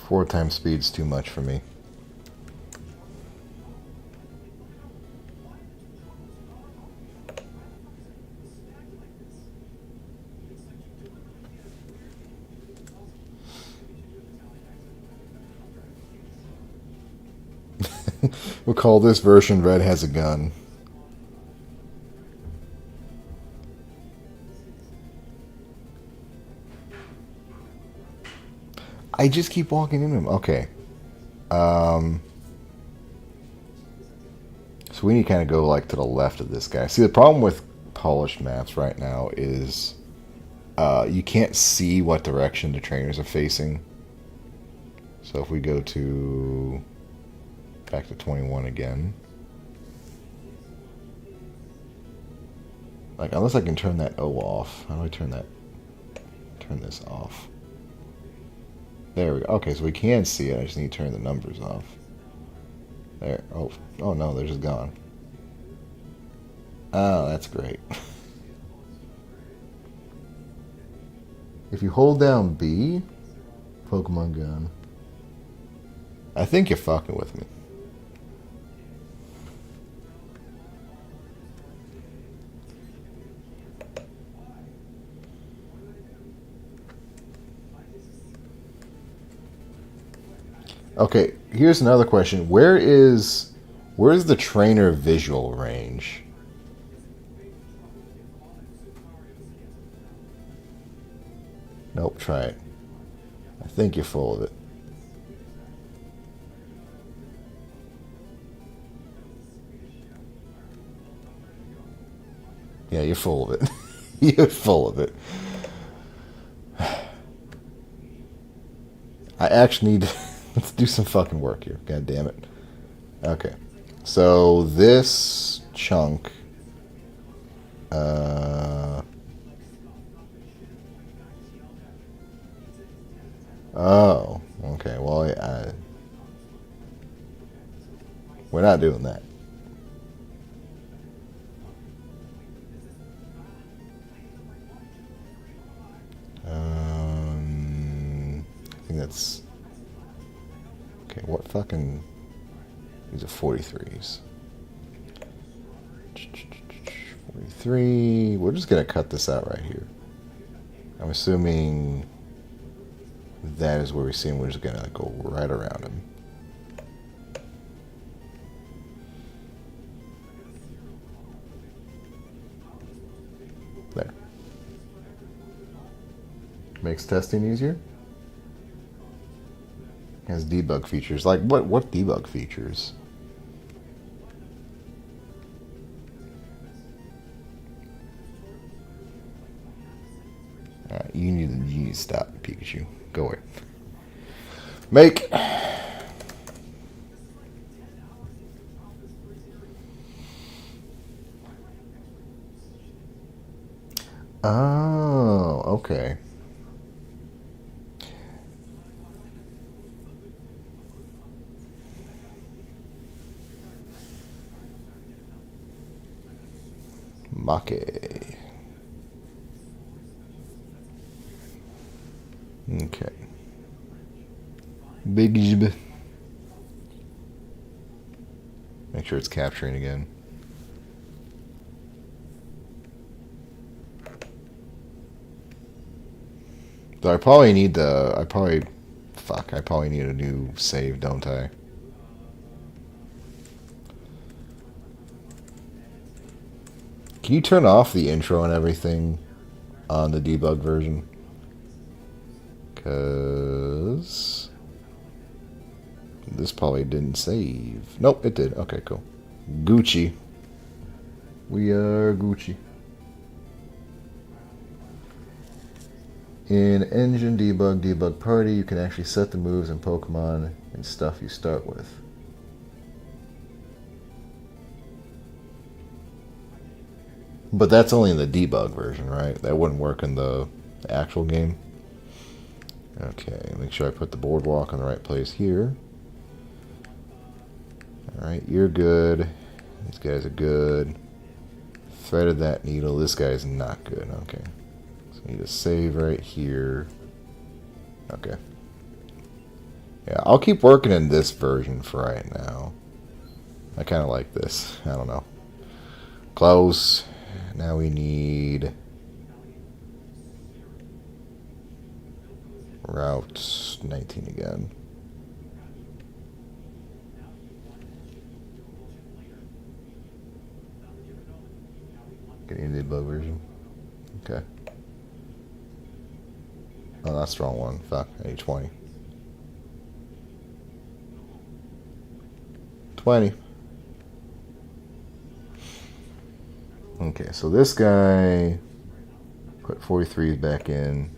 Four times speed's too much for me. We'll call this version Red Has a Gun. I just keep walking into him. Okay. So we need to kind of go like to the left of this guy. See, the problem with polished maps right now is you can't see what direction the trainers are facing. So if we go to back to 21 again. Like, unless I can turn that O off. How do I turn this off? There we go. Okay, so we can see it. I just need to turn the numbers off. There. Oh no, they're just gone. Oh, that's great. If you hold down B, Pokemon gun. I think you're fucking with me. Okay, here's another question. Where's the trainer visual range? Nope, try it. I think you're full of it. Yeah, you're full of it. You're full of it. I actually need to let's do some fucking work here. God damn it. Okay. So this chunk oh, okay. Well, we're not doing that. I think that's okay. What fucking? These are 43s. 43. We're just gonna cut this out right here. I'm assuming that is where we see him. We're just gonna go right around him. There. Makes testing easier. Has debug features. Like what debug features? Alright, you need to stop, Pikachu. Go away. Make. Oh, okay. Make. Okay. Big jib. Make sure it's capturing again. So I probably need the. I probably need a new save, don't I? Can you turn off the intro and everything on the debug version? Because this probably didn't save. Nope, it did. Okay, cool. Gucci. We are Gucci. In engine debug party, you can actually set the moves and Pokemon and stuff you start with. But that's only in the debug version, right? That wouldn't work in the actual game. Okay, make sure I put the boardwalk in the right place here. Alright, you're good. These guys are good. Threaded that needle. This guy's not good. Okay. So I need to save right here. Okay. Yeah, I'll keep working in this version for right now. I kind of like this. I don't know. Close. Now we need Route 19 again. Getting the debug version. Okay. Oh, that's the wrong one. Fuck. I need 20. 20. Okay, so this guy put 43s back in.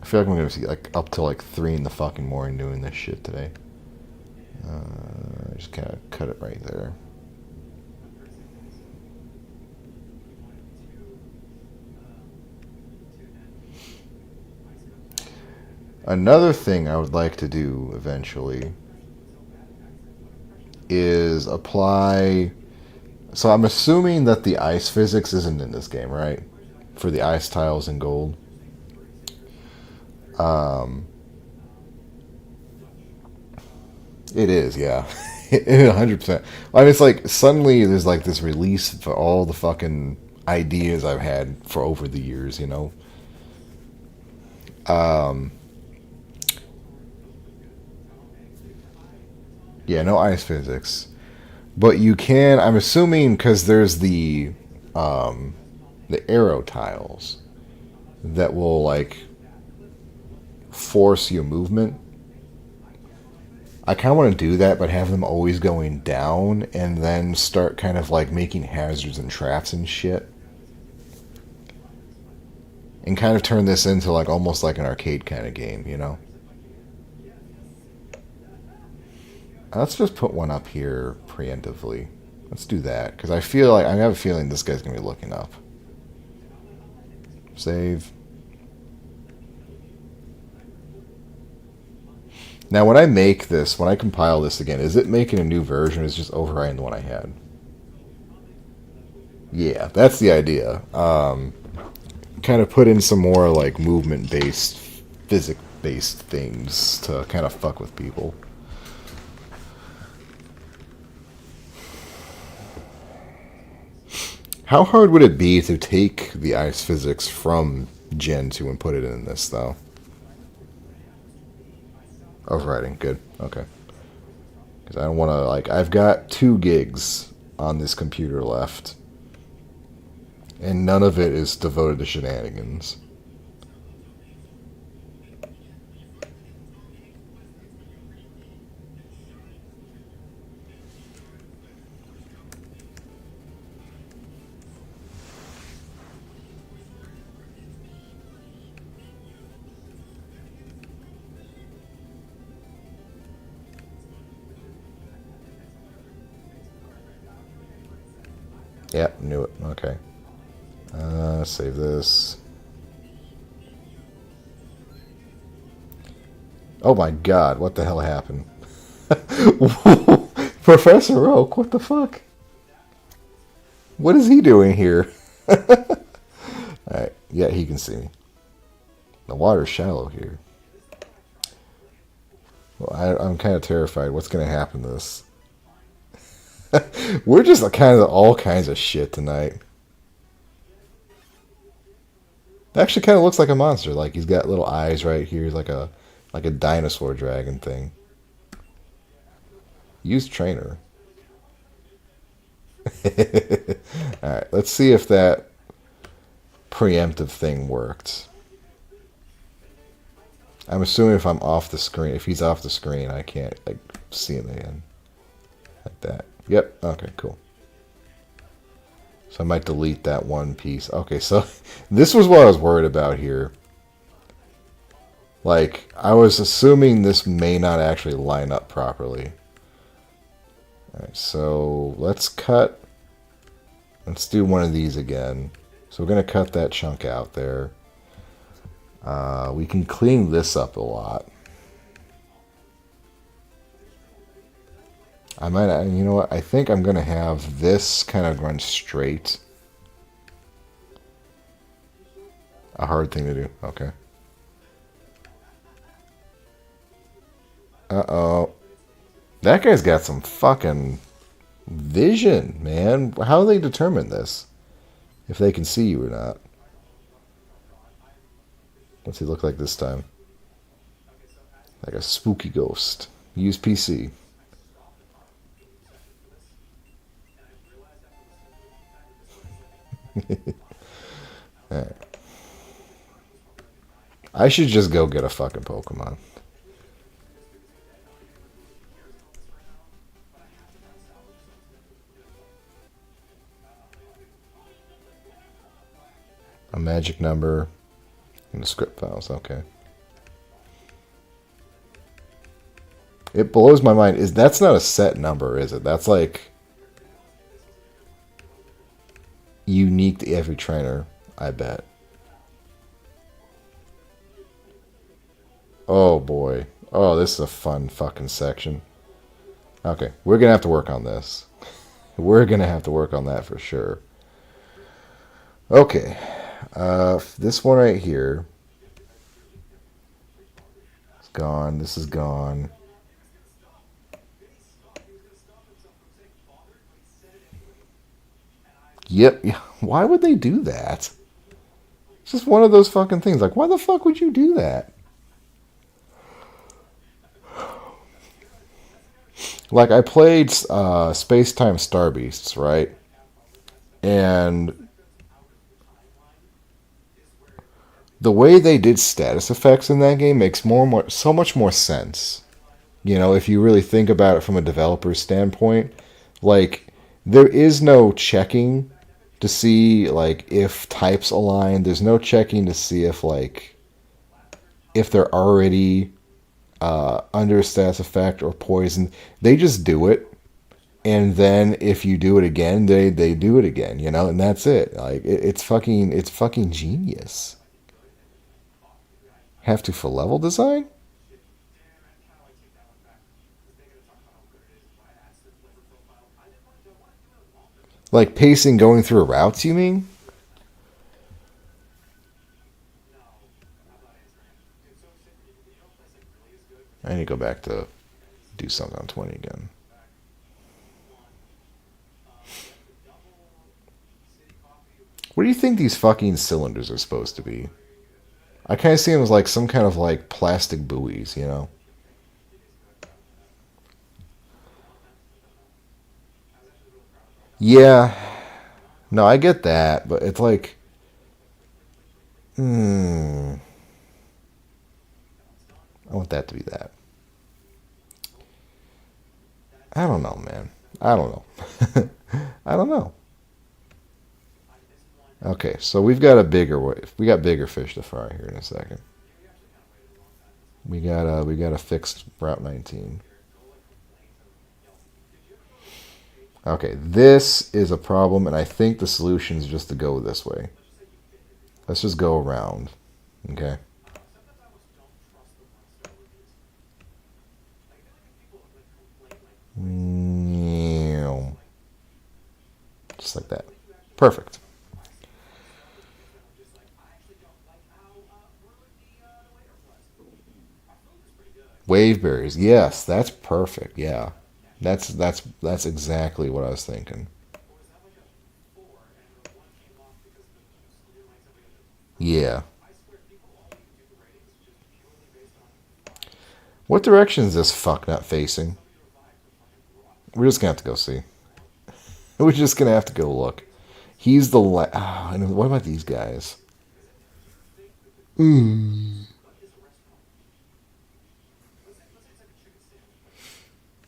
I feel like I'm gonna see like up to like 3 in the fucking morning doing this shit today. Just kind of cut it right there. Another thing I would like to do eventually is apply. So I'm assuming that the ice physics isn't in this game, right? For the ice tiles in gold. It is, yeah. 100%. I mean, it's like suddenly there's like this release for all the fucking ideas I've had for over the years, you know? Yeah, no ice physics. But you can, I'm assuming, because there's the arrow tiles that will, like, force your movement. I kind of want to do that, but have them always going down and then start kind of, like, making hazards and traps and shit. And kind of turn this into, like, almost like an arcade kind of game, you know? Let's just put one up here preemptively. Let's do that, because I have a feeling this guy's going to be looking up. Save. Now, when I make this, when I compile this again, is it making a new version or is it just overriding the one I had? Yeah, that's the idea. Kind of put in some more, like, movement-based, physics-based things to kind of fuck with people. How hard would it be to take the ice physics from Gen 2 and put it in this, though? Overriding, good. Okay. Because I don't want to, like, I've got 2 gigs on this computer left. And none of it is devoted to shenanigans. Yep, knew it. Okay. Save this. Oh my god, what the hell happened? Professor Oak, what the fuck? What is he doing here? Alright, yeah, he can see me. The water's shallow here. Well, I'm kind of terrified. What's going to happen to this? We're just kind of all kinds of shit tonight. It actually kind of looks like a monster. Like he's got little eyes right here, like a dinosaur dragon thing. Use trainer. Alright, let's see if that preemptive thing worked. I'm assuming if I'm off the screen, if he's off the screen, I can't like see him again. Like that. Yep, okay, cool. So I might delete that one piece. Okay, so this was what I was worried about here. Like, I was assuming this may not actually line up properly. Alright, so let's cut. Let's do one of these again. So we're going to cut that chunk out there. We can clean this up a lot. I might, you know what? I think I'm going to have this kind of run straight. A hard thing to do. Okay. Uh-oh. That guy's got some fucking vision, man. How do they determine this? If they can see you or not. What's he look like this time? Like a spooky ghost. Use PC. Alright. I should just go get a fucking Pokemon. A magic number in the script files, okay. It blows my mind. That's not a set number, is it? That's like unique to every trainer, I bet. Oh boy. Oh, this is a fun fucking section. Okay, we're gonna have to work on this. We're gonna have to work on that for sure. Okay. This one right here is gone. This is gone. Yep. Why would they do that? It's just one of those fucking things. Like, why the fuck would you do that? Like, I played Space-Time Star Beasts, right? And the way they did status effects in that game makes so much more sense. You know, if you really think about it from a developer's standpoint, like, there is no checking to see, like, if types align. There's no checking to see if, like, if they're already under a status effect or poison. They just do it. And then if you do it again, they do it again, you know, and that's it. Like, it's fucking genius. Have to for level design? Like pacing going through routes, you mean? I need to go back to do something on 20 again. What do you think these fucking cylinders are supposed to be? I kind of see them as like some kind of like plastic buoys, you know? Yeah. No, I get that, but it's like, I want that to be that. I don't know, man. I don't know. I don't know. Okay, so we've got a bigger wave. We got bigger fish to fry here in a second. We got a fixed Route 19. Okay, this is a problem, and I think the solution is just to go this way. Let's just go around. Okay. Just like that. Perfect. Wave berries. Yes, that's perfect. Yeah. That's exactly what I was thinking. Yeah. What direction is this fucknut facing? We're just gonna have to go see. We're just gonna have to go look. He's the and what about these guys?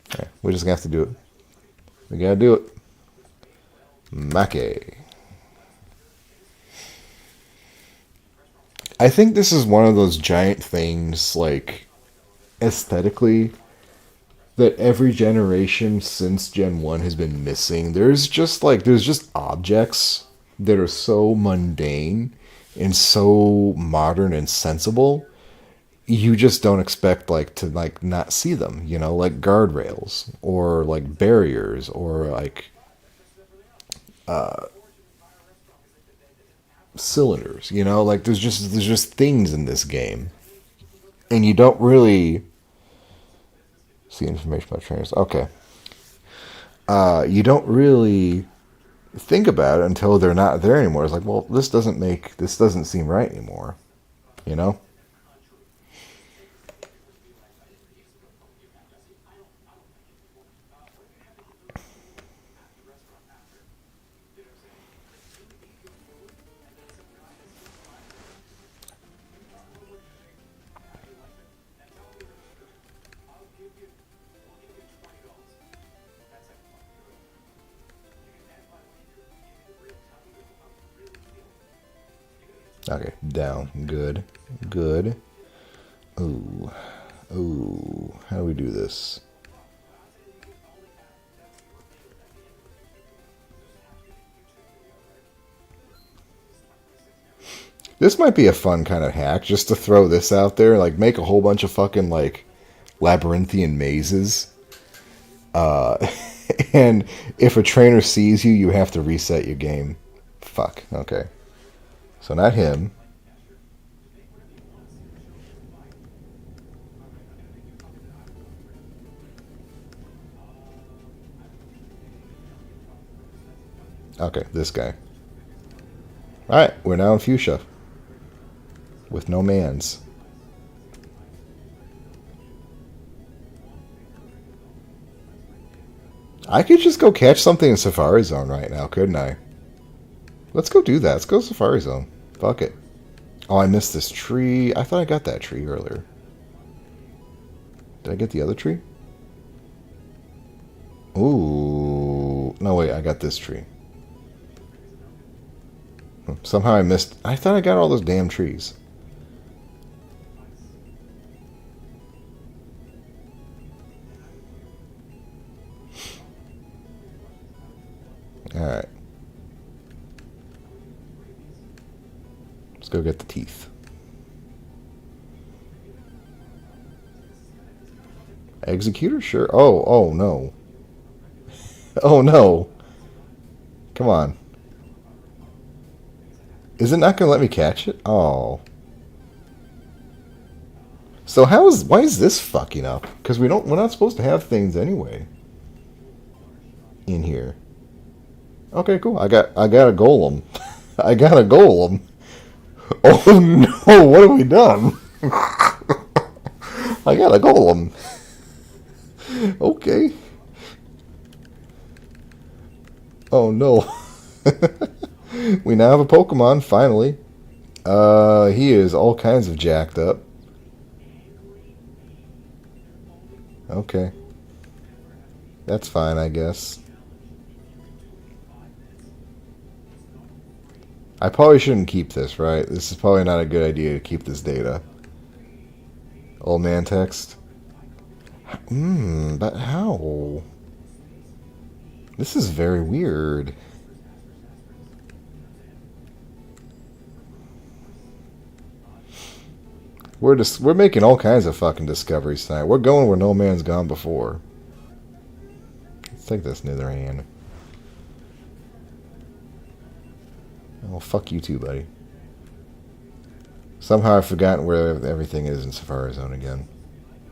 Okay, we're just gonna have to do it. We gotta do it. Make. I think this is one of those giant things, like, aesthetically, that every generation since Gen 1 has been missing. There's just objects that are so mundane and so modern and sensible. You just don't expect, like, to, like, not see them, you know, like guardrails or like barriers or like cylinders, you know, like there's just things in this game, and you don't really see information about trainers. Okay, you don't really think about it until they're not there anymore. It's like, well, this doesn't seem right anymore, you know. Okay, down. Good. Good. Ooh. Ooh. How do we do this? This might be a fun kind of hack, just to throw this out there. Like, make a whole bunch of fucking, like, labyrinthian mazes. Uh, and if a trainer sees you, you have to reset your game. Fuck. Okay. So not him. Okay, this guy. Alright, we're now in Fuchsia. With no mans. I could just go catch something in Safari Zone right now, couldn't I? Let's go do that. Let's go Safari Zone. Fuck it. Oh, I missed this tree. I thought I got that tree earlier. Did I get the other tree? Ooh. No, wait. I got this tree. Somehow I missed... I thought I got all those damn trees. Alright. Let's go get the teeth. Executor? Sure. Oh no. Oh no. Come on. Is it not going to let me catch it? Oh. So why is this fucking up? Because we're not supposed to have things anyway. In here. Okay, cool. I got a golem. I got a golem. Oh no, what have we done? I got a golem. Okay. Oh no. We now have a Pokemon, finally. He is all kinds of jacked up. Okay. That's fine, I guess. I probably shouldn't keep this, right? This is probably not a good idea to keep this data. Old man text. But how? This is very weird. We're making all kinds of fucking discoveries tonight. We're going where no man's gone before. Let's take this Nitherhand. Oh, fuck you too, buddy. Somehow I've forgotten where everything is in Safari Zone again.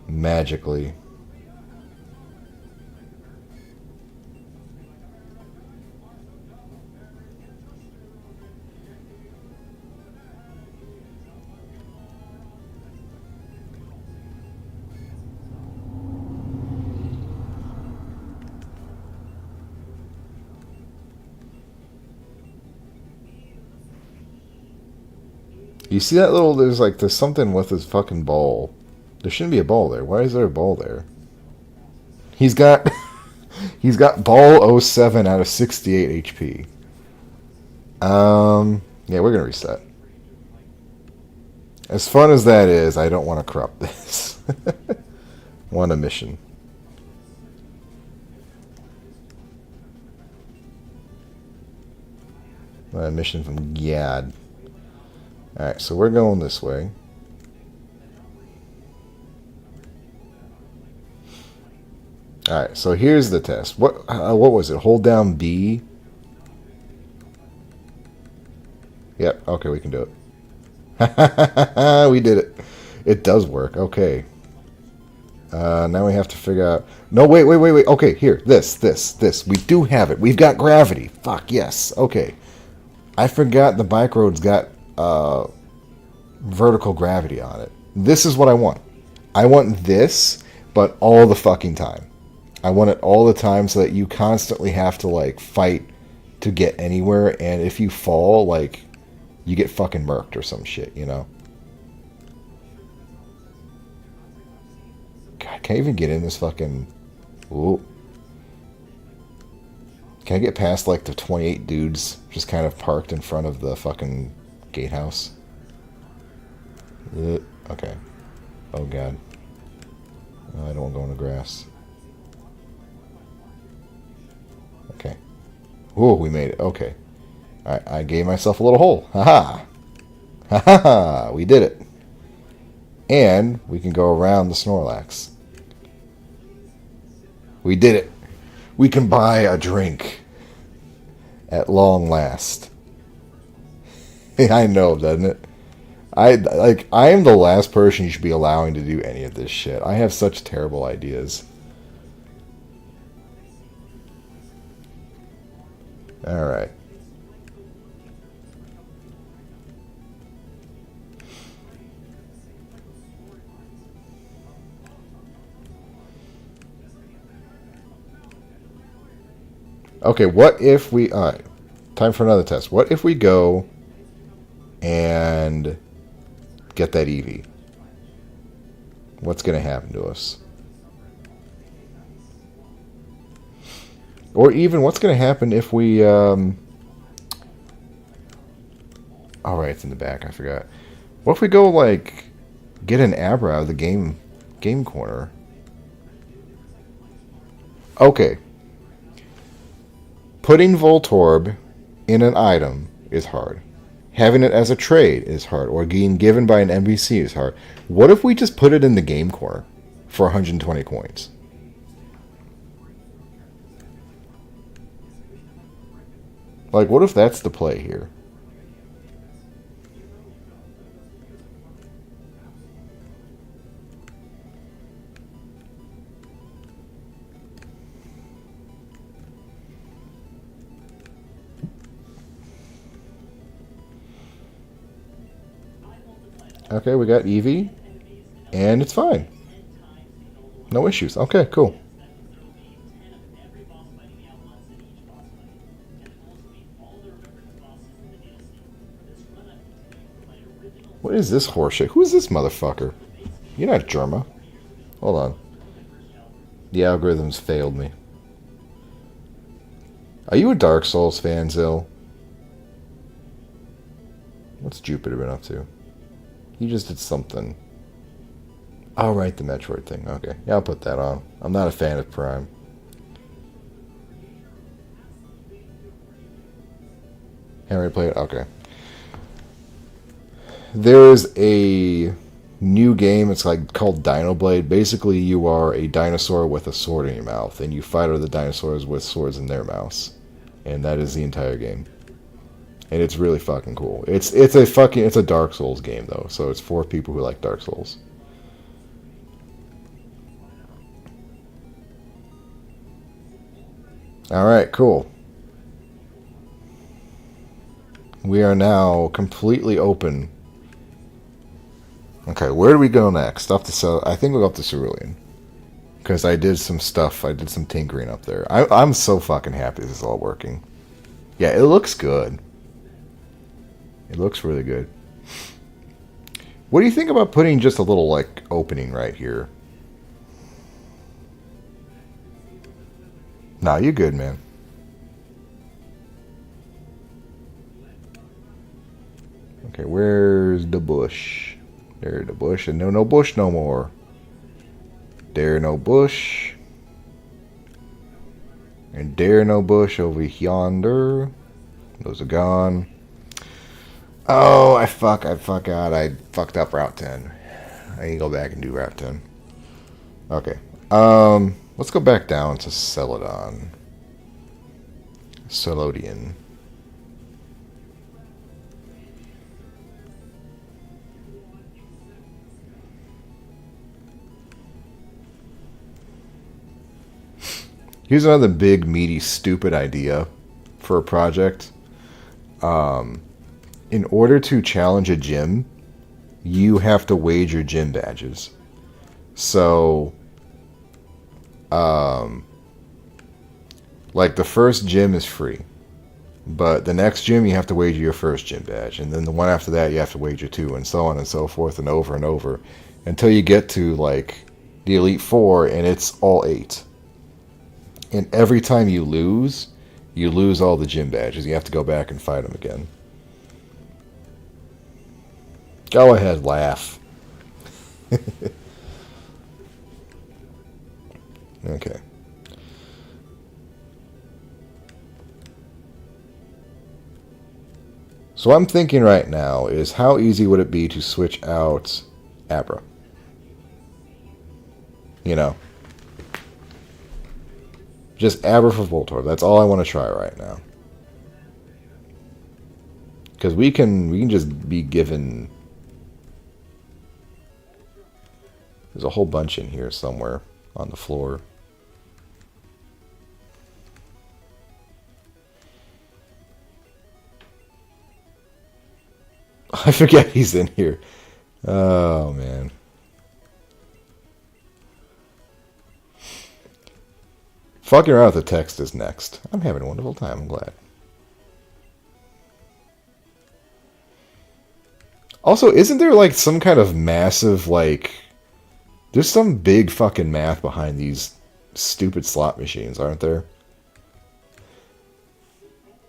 Magically. You see that little, there's something with his fucking ball. There shouldn't be a ball there. Why is there a ball there? He's got he's got ball 07 out of 68 HP. Yeah, we're gonna reset. As fun as that is, I don't want to corrupt this. Want a mission. A mission from Gyad. Alright, so we're going this way. Alright, so here's the test. What was it? Hold down B? Yep, okay, we can do it. We did it. It does work, okay. Now we have to figure out... No, wait. Okay, here, this. We do have it. We've got gravity. Fuck, yes. Okay. I forgot the bike road's got vertical gravity on it. This is what I want. I want this, but all the fucking time. I want it all the time so that you constantly have to, like, fight to get anywhere, and if you fall, like, you get fucking murked or some shit, you know? God, can I even get in this fucking... Ooh. Can I get past, like, the 28 dudes just kind of parked in front of the fucking gatehouse? Okay. Oh, God. Oh, I don't want to go in the grass. Okay. Ooh, we made it. Okay. I gave myself a little hole. Ha-ha! Ha-ha-ha! We did it. And we can go around the Snorlax. We did it. We can buy a drink. At long last. I know, doesn't it? I am the last person you should be allowing to do any of this shit. I have such terrible ideas. Alright. Okay, what if we... Alright, time for another test. What if we go and get that Eevee? What's going to happen to us? Or even, what's going to happen if we... Alright, it's in the back, I forgot. What if we go, like, get an Abra out of the game corner? Okay. Putting Voltorb in an item is hard. Having it as a trade is hard. Or being given by an NPC is hard. What if we just put it in the game corner for 120 coins? Like, what if that's the play here? Okay, we got Eevee. And it's fine. No issues. Okay, cool. What is this horseshit? Who is this motherfucker? You're not Germa. Hold on. The algorithms failed me. Are you a Dark Souls fan, Zill? What's Jupiter been up to? He just did something. Oh, right, the Metroid thing. Okay, yeah, I'll put that on. I'm not a fan of Prime. Haven't played it? Okay. There's a new game. It's like called Dino Blade. Basically, you are a dinosaur with a sword in your mouth, and you fight other dinosaurs with swords in their mouths, and that is the entire game. And it's really fucking cool. It's a Dark Souls game though, so it's for people who like Dark Souls. All right, cool. We are now completely open. Okay, where do we go next? Up to I think we'll go up to Cerulean. Because I did some stuff. I did some tinkering up there. I'm so fucking happy this is all working. Yeah, it looks good. It looks really good. What do you think about putting just a little, like, opening right here? Nah, you good, man. Okay, where's the bush? There's the bush, and no bush no more. There no bush. And there no bush over yonder. Those are gone. Oh, I forgot. I fucked up Route 10. I need to go back and do Route 10. Okay. Let's go back down to Celadon. Celodian. Here's another big, meaty, stupid idea for a project. In order to challenge a gym, you have to wager gym badges. So, like the first gym is free, but the next gym you have to wager your first gym badge, and then the one after that you have to wager two, and so on and so forth, and over, until you get to like the Elite Four, and it's all 8. And every time you lose all the gym badges. You have to go back and fight them again. Go ahead, laugh. Okay. So what I'm thinking right now is how easy would it be to switch out Abra? You know? Just Abra for Voltorb. That's all I want to try right now. Because we can just be given... There's a whole bunch in here somewhere on the floor. I forget he's in here. Oh, man. Fucking around with the text is next. I'm having a wonderful time. I'm glad. Also, isn't there like some kind of massive, like... There's some big fucking math behind these stupid slot machines, aren't there?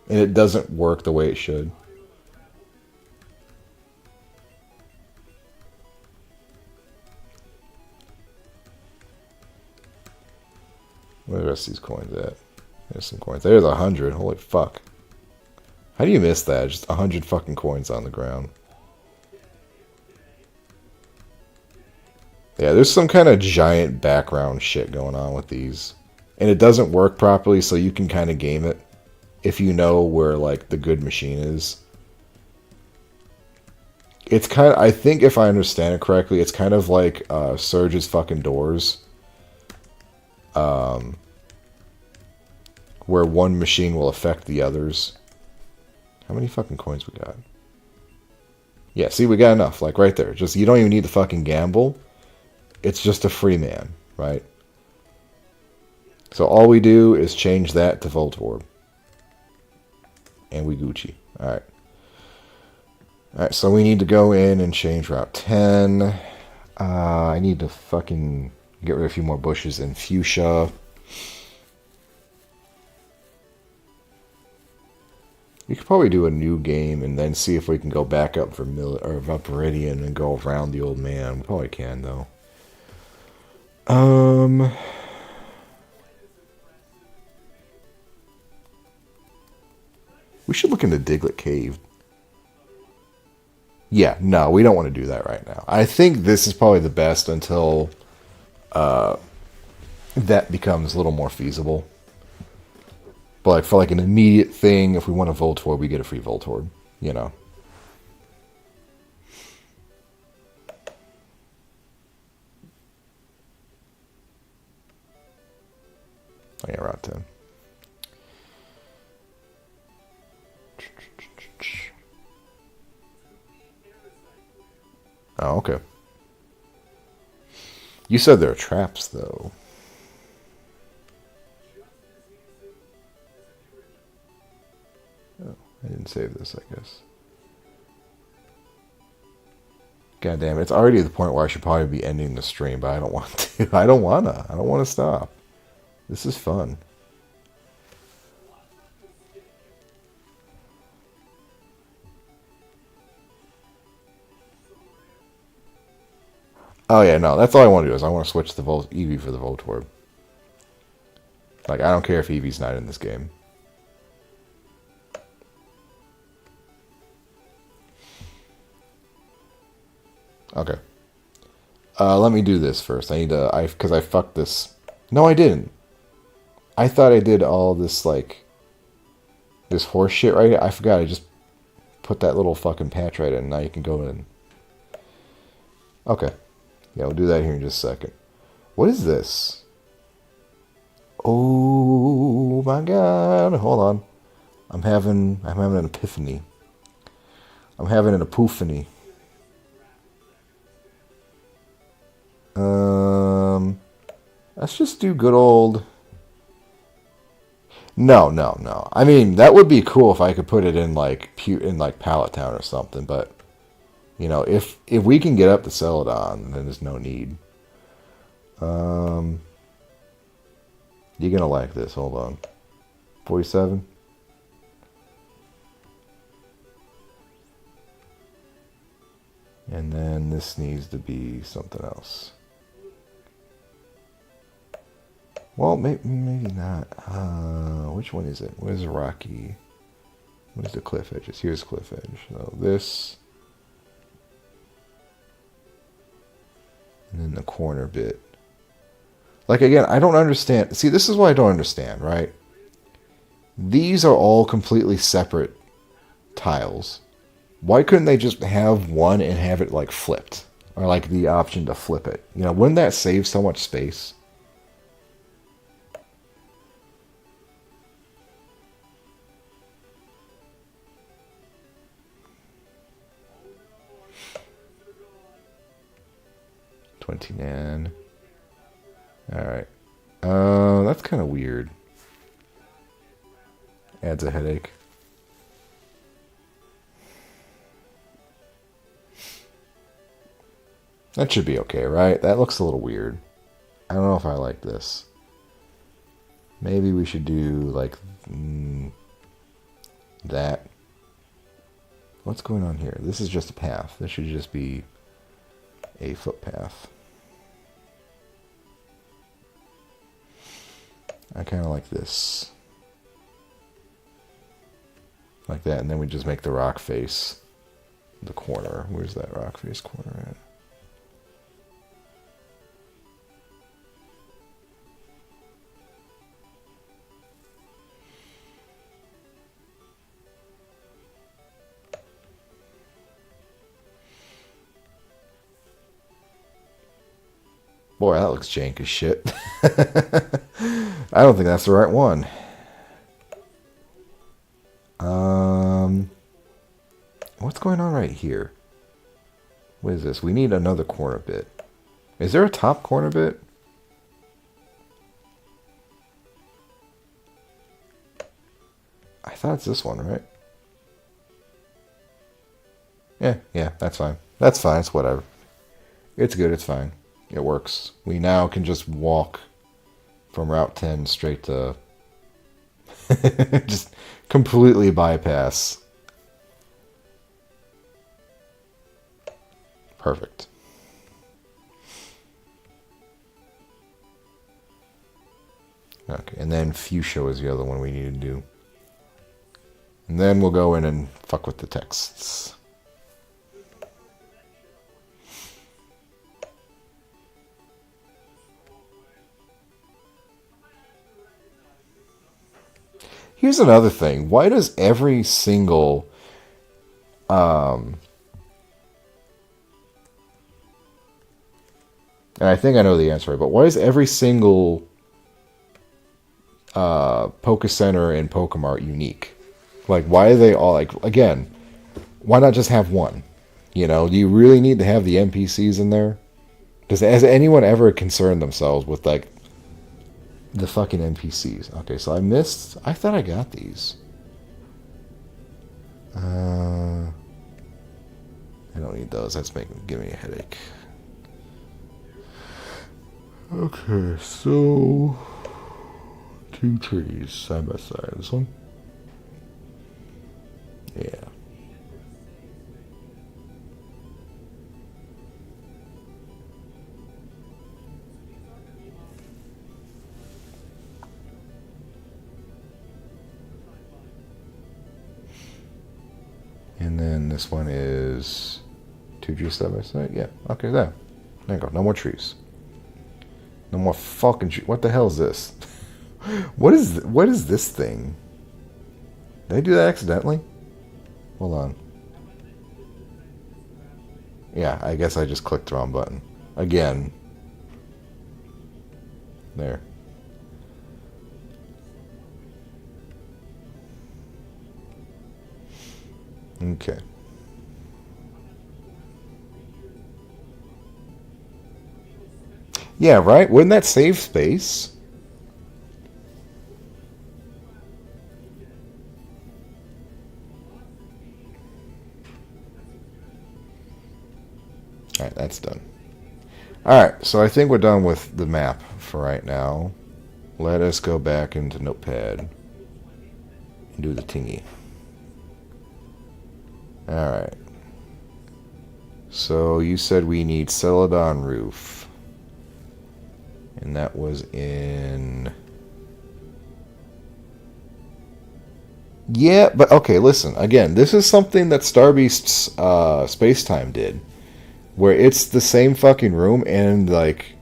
And it doesn't work the way it should. Where are the rest of these coins at? There's some coins. There's 100. Holy fuck. How do you miss that? Just 100 fucking coins on the ground. Yeah, there's some kind of giant background shit going on with these. And it doesn't work properly, so you can kind of game it if you know where, like, the good machine is. It's kind of... I think if I understand it correctly, it's kind of like Surge's fucking Doors. Where one machine will affect the others. How many fucking coins we got? Yeah, see, we got enough. Like, right there. Just, you don't even need to fucking gamble. It's just a free man, right? So all we do is change that to Voltorb. And we Gucci. Alright. Alright, so we need to go in and change Route 10. I need to fucking get rid of a few more bushes in Fuchsia. We could probably do a new game and then see if we can go back up for up Meridian and go around the old man. We probably can, though. We should look into Diglett Cave. Yeah, no, we don't want to do that right now. I think this is probably the best until that becomes a little more feasible. But like for like an immediate thing, if we want a Voltorb, we get a free Voltorb, you know. Oh yeah, Route 10. Oh, okay. You said there are traps, though. Oh, I didn't save this, I guess. God damn it, it's already at the point where I should probably be ending the stream, but I don't want to. I don't want to stop. This is fun. Oh yeah, no, that's all I want to do is I want to switch the Eevee for the Voltorb. Like, I don't care if Eevee's not in this game. Okay. Let me do this first. I need to, because I fucked this. No, I didn't. I thought I did all this, like, this horse shit right here. I forgot, I just put that little fucking patch right in. Now you can go in. Okay. Yeah, we'll do that here in just a second. What is this? Oh my god. Hold on. I'm having an epiphany. I'm having an epiphany. Let's just do good old... No. I mean, that would be cool if I could put it in like Pallet Town or something, but you know, if we can get up to Celadon, then there's no need. You're gonna like this. Hold on. 47. And then this needs to be something else. Well, maybe not. Which one is it? Where's Rocky? Where's the cliff edges? Here's cliff edge. So this. And then the corner bit. Like, again, I don't understand. See, this is what I don't understand, right? These are all completely separate tiles. Why couldn't they just have one and have it, like, flipped? Or, like, the option to flip it? You know, wouldn't that save so much space? $29. Alright. That's kind of weird. Adds a headache. That should be okay, right? That looks a little weird. I don't know if I like this. Maybe we should do, like, that. What's going on here? This is just a path. This should just be a footpath. I kind of like this. Like that, and then we just make the rock face the corner. Where's that rock face corner at? Boy, that looks jank as shit. I don't think that's the right one. What's going on right here? What is this? We need another corner bit. Is there a top corner bit? I thought it's this one, right? Yeah, that's fine. That's fine, it's whatever. It's good, it's fine. It works. We now can just walk from Route 10 straight to... just completely bypass. Perfect. Okay, and then Fuchsia is the other one we need to do. And then we'll go in and fuck with the texts. Here's another thing. Why does every single... and I think I know the answer, but why is every single Poke Center and Pokemart unique? Like, why are they all, like, again, why not just have one? You know, do you really need to have the NPCs in there? Has anyone ever concerned themselves with, like, the fucking NPCs? Okay, so I thought I got these. I don't need those. That's giving me a headache. Okay, so 2 trees side by side. This one? Yeah. And then this one is 2 trees side by side. Yeah. Okay, there. There you go. No more trees. No more fucking trees. What the hell is this? What is this thing? Did I do that accidentally? Hold on. Yeah, I guess I just clicked the wrong button. Again. There. Okay. Yeah, right? Wouldn't that save space? Alright, that's done. Alright, so I think we're done with the map for right now. Let us go back into Notepad and do the tingy. Alright. So you said we need Celadon Roof. And that was in... Yeah, but okay, listen. Again, this is something that Starbeast's Spacetime did. Where it's the same fucking room and, like,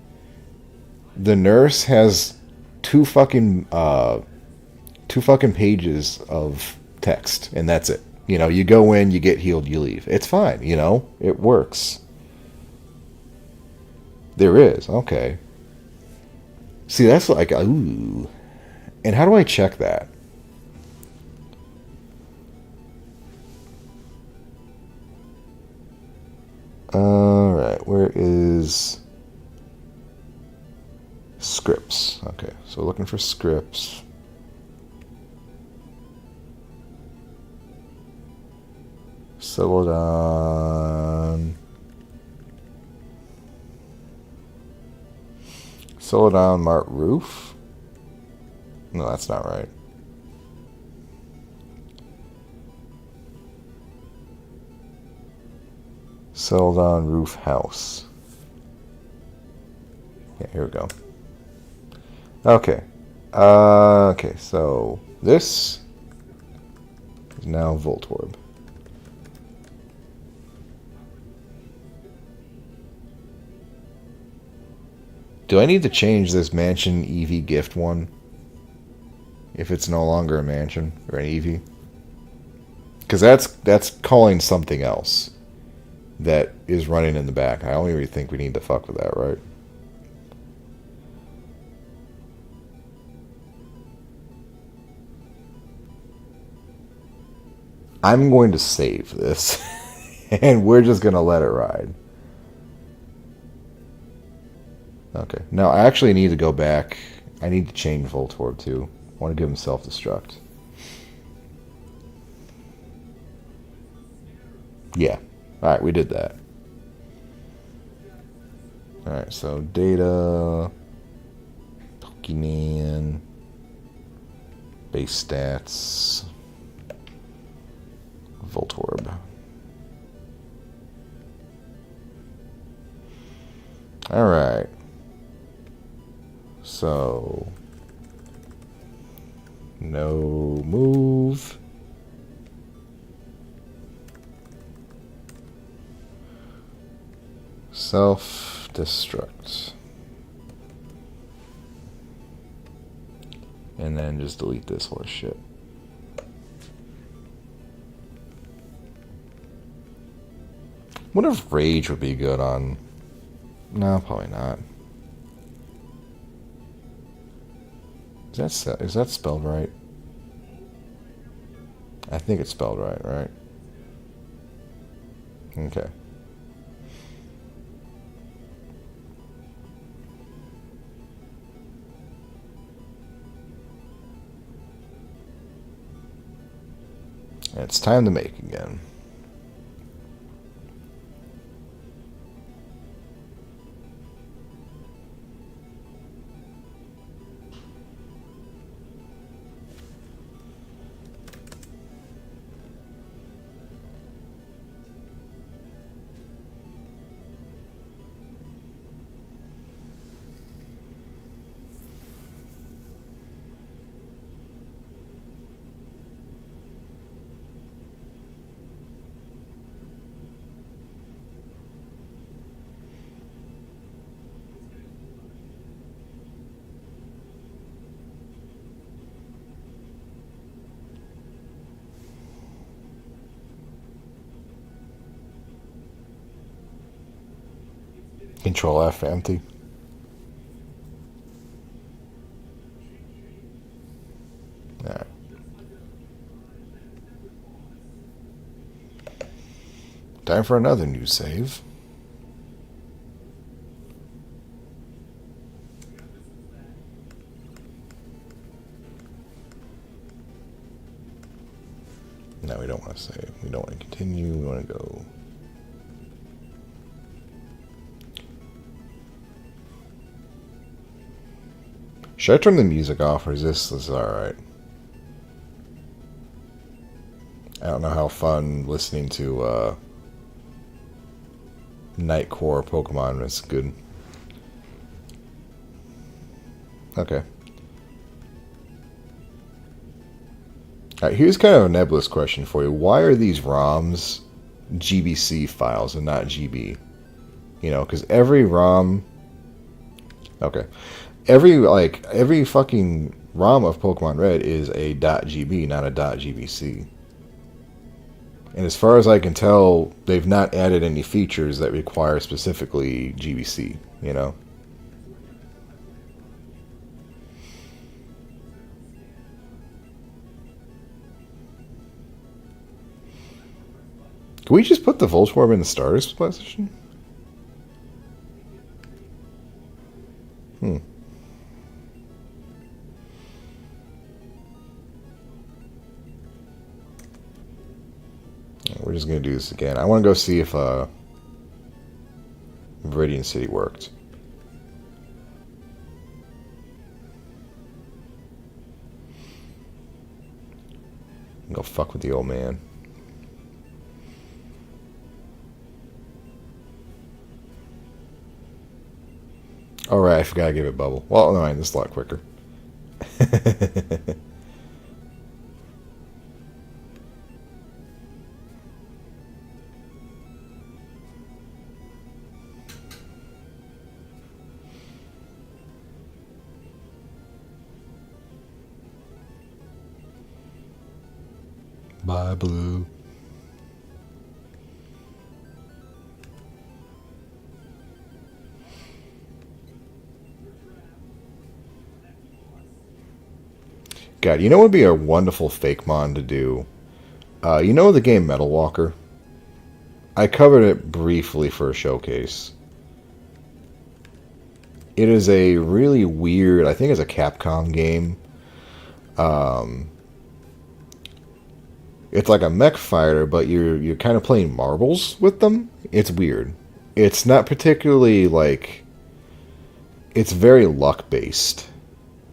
the nurse has two fucking pages of text, and that's it. You know, you go in, you get healed, you leave. It's fine, you know? It works. There is, okay. See, that's like, ooh. And how do I check that? Alright, where is scripts? Okay, so looking for scripts. Celadon. Celadon Mart Roof? No, that's not right. Celadon Roof House. Yeah, here we go. Okay. Okay, so this is now Voltorb. Do I need to change this mansion Eevee gift one? If it's no longer a mansion or an Eevee? Because that's calling something else that is running in the back. I don't even think we need to fuck with that, right? I'm going to save this, and we're just going to let it ride. Okay. Now I actually need to go back. I need to change Voltorb too. I want to give him self-destruct. Yeah. Alright, we did that. Alright, so data, Pokemon, base stats, Voltorb. Alright. So, no move. Self-destruct. And then just delete this horse shit. What if Rage would be good on... No, probably not. Is that spelled right? I think it's spelled right? Okay. It's time to make again. Control F for empty. Alright. Time for another new save. No, we don't want to save. We don't want to continue. We want to go. Should I turn the music off, or is this alright? I don't know how fun listening to Nightcore Pokemon is good. Okay. Alright, here's kind of a nebulous question for you. Why are these ROMs GBC files and not GB? You know, because every ROM... Okay. Every fucking ROM of Pokemon Red is a .gb, not a .gbc. And as far as I can tell, they've not added any features that require specifically GBC, you know? Can we just put the Voltorb in the starter's position? We're just going to do this again. I want to go see if Viridian City worked. Go fuck with the old man. Alright, I forgot to give it bubble. Well, no, this is a lot quicker. Bye, Blue. God, you know what would be a wonderful fake mon to do? You know the game Metal Walker? I covered it briefly for a showcase. It is a really weird, I think it's a Capcom game. It's like a mech fighter, but you're kind of playing marbles with them. It's weird. It's not particularly like, it's very luck based.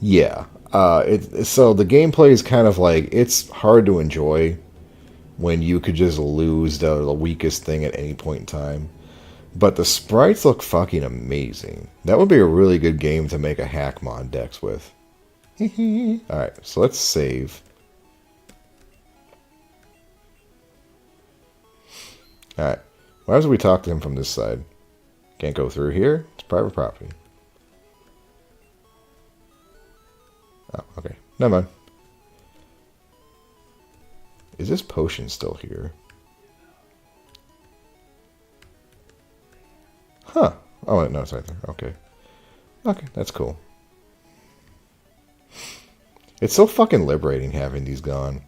Yeah. So the gameplay is kind of like, it's hard to enjoy when you could just lose the weakest thing at any point in time. But the sprites look fucking amazing. That would be a really good game to make a Hackmon Dex with. Alright, so let's save. Alright. Why don't we talk to him from this side? Can't go through here. It's private property. Oh, okay. Never mind. Is this potion still here? Huh. Oh, wait, no, it's right there. Okay. Okay, that's cool. It's so fucking liberating having these gone.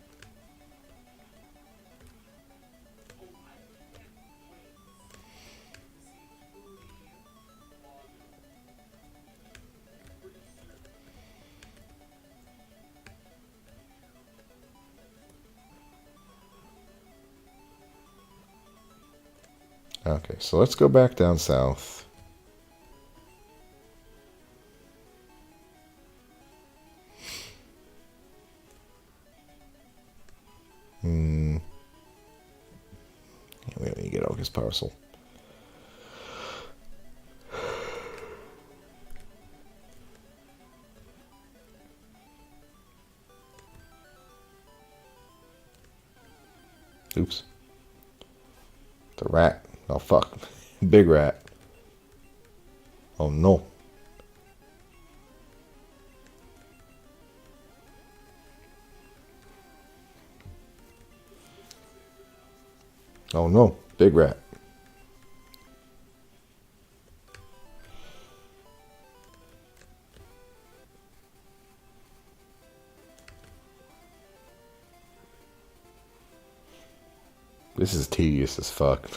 Okay, so let's go back down south. We don't need to get Oga's parcel. Oops. The rat. Oh, fuck. Big rat. Oh, no. Oh, no. Big rat. This is tedious as fuck.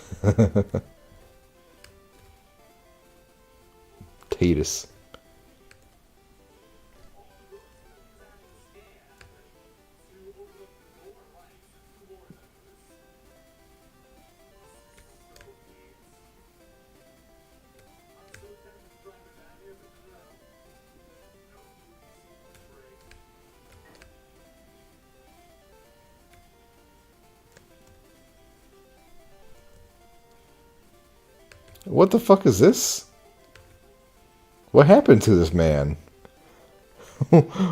Tedious. What the fuck is this? What happened to this man?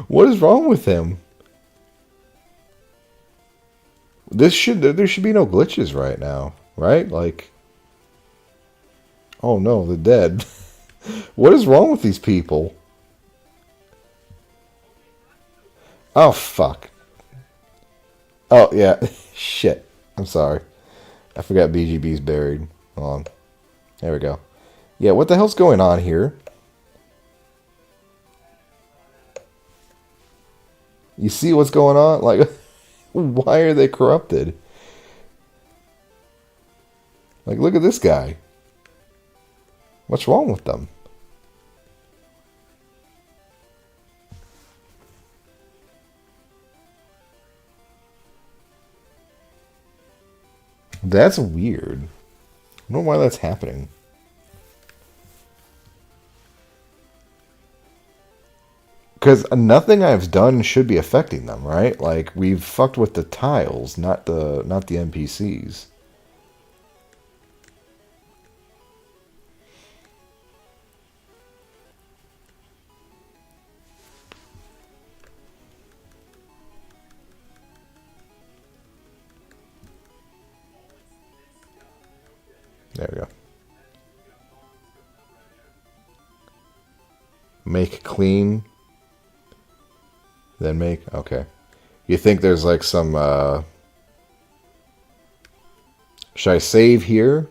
What is wrong with him? There should be no glitches right now, right? Like, oh no, they're dead. What is wrong with these people? Oh fuck. Oh yeah, shit. I'm sorry. I forgot BGB's buried. Hold on. There we go. Yeah, what the hell's going on here? You see what's going on? Like, why are they corrupted? Like, look at this guy. What's wrong with them? That's weird. I don't know why that's happening. Because nothing I've done should be affecting them, right? Like, we've fucked with the tiles, not the NPCs. There we go. Make clean. Then make. Okay. You think there's like some... Should I save here?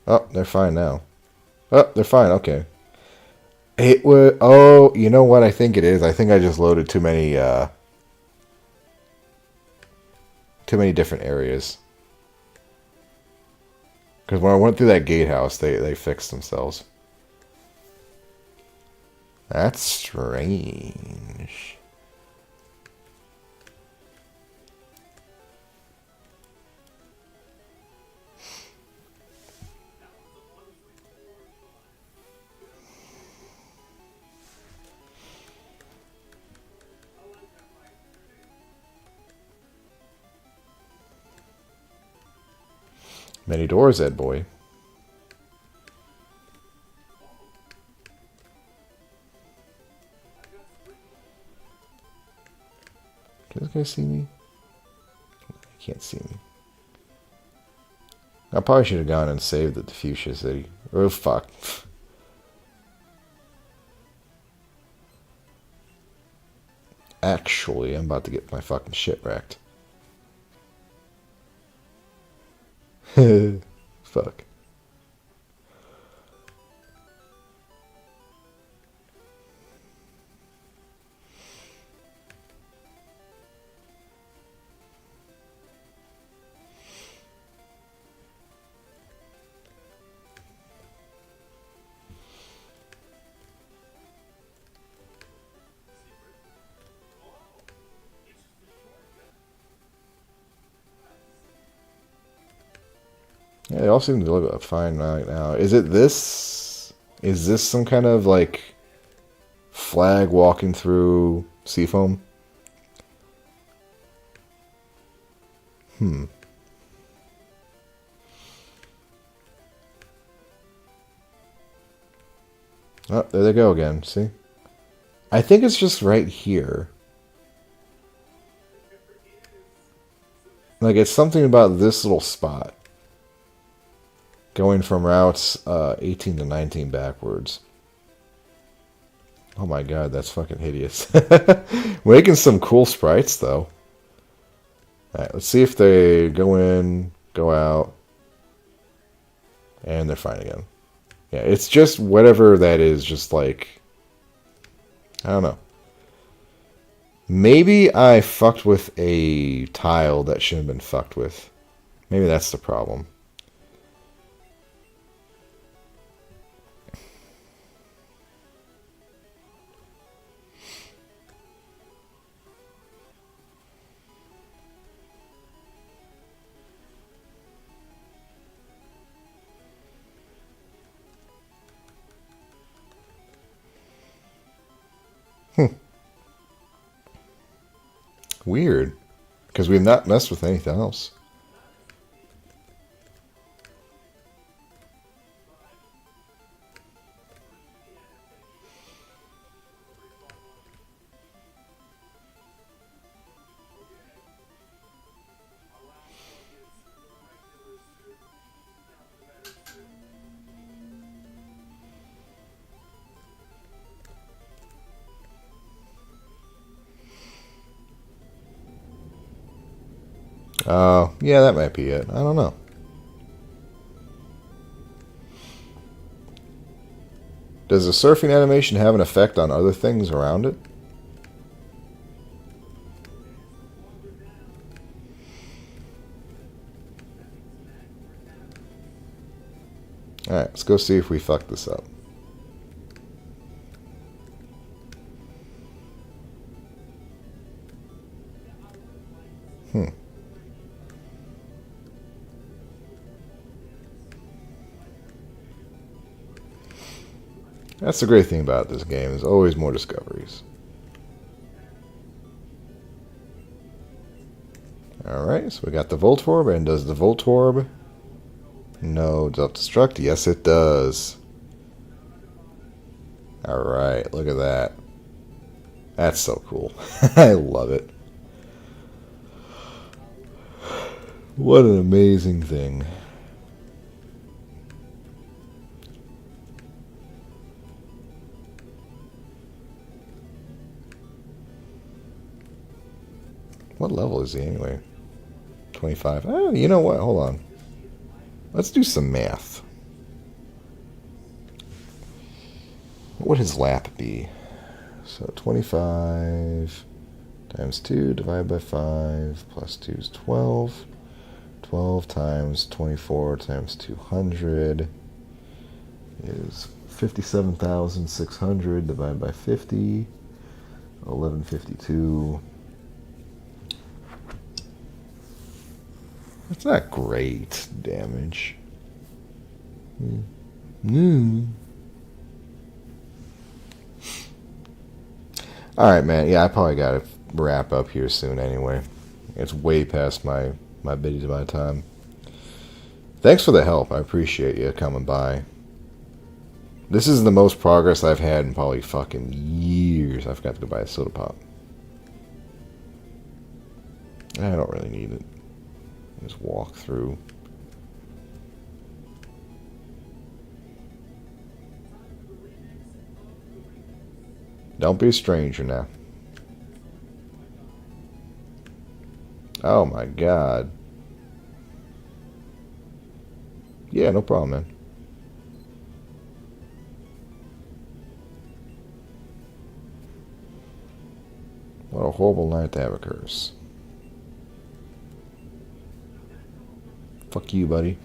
Oh, they're fine now. Oh, they're fine. Okay. It was. Oh, you know what? I think it is. I think I just loaded too many different areas. Because when I went through that gatehouse, they fixed themselves. That's strange. Many doors, Ed boy. Can this guy see me? He can't see me. I probably should have gone and saved the Fuchsia City. Oh, fuck. Actually, I'm about to get my fucking shit wrecked. Fuck. Yeah, they all seem to look fine right now. Is it this? Is this some kind of, like, flag walking through Seafoam? Oh, there they go again. See? I think it's just right here. Like, it's something about this little spot. Going from routes 18 to 19 backwards. Oh my god, that's fucking hideous. Making some cool sprites, though. Alright, let's see if they go in, go out, and they're fine again. Yeah, it's just whatever that is, just like... I don't know. Maybe I fucked with a tile that shouldn't have been fucked with. Maybe that's the problem. Weird. Because we've not messed with anything else. Oh, yeah, that might be it. I don't know. Does the surfing animation have an effect on other things around it? Alright, let's go see if we fucked this up. That's the great thing about this game. There's always more discoveries. Alright, so we got the Voltorb, and does the Voltorb... No, self-destruct? Yes, it does. Alright, look at that. That's so cool. I love it. What an amazing thing. What level is he anyway? 25. Oh, you know what? Hold on. Let's do some math. would his lap be? So 25 times 2 divided by 5 plus 2 is 12. 12 times 24 times 200 is 57,600 divided by 50. 1152. That's not great damage. Alright, man. Yeah, I probably gotta wrap up here soon anyway. It's way past my biddies by time. Thanks for the help. I appreciate you coming by. This is the most progress I've had in probably fucking years. I forgot to go buy a soda pop. I don't really need it. Just walk through. Don't be a stranger now. Oh my god. Yeah, no problem, man. What a horrible night to have a curse. Fuck you, buddy.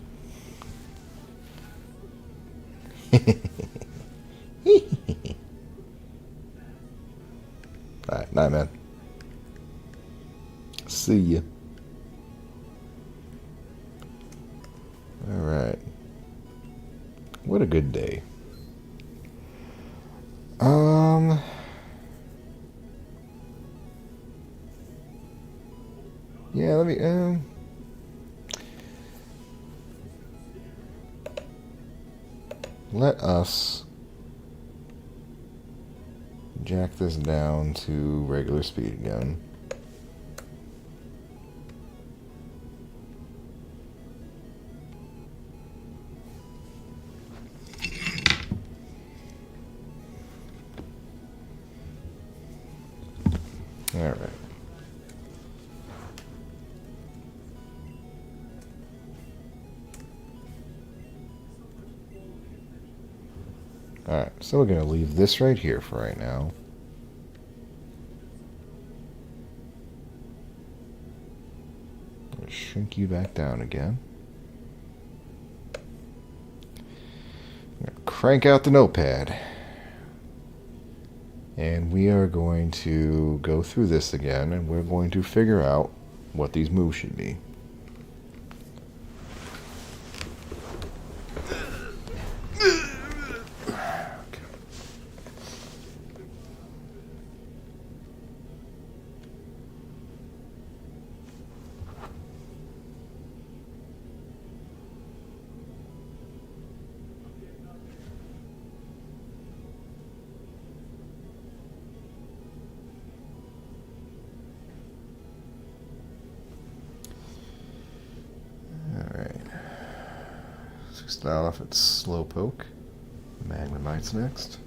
Alright, night, man. See ya. Alright. What a good day. Yeah, let me, let us jack this down to regular speed again. All right. Alright, so we're going to leave this right here for right now. Shrink you back down again. Crank out the notepad. And we are going to go through this again, and we're going to figure out what these moves should be. Start off at Slowpoke. Magnemite's next.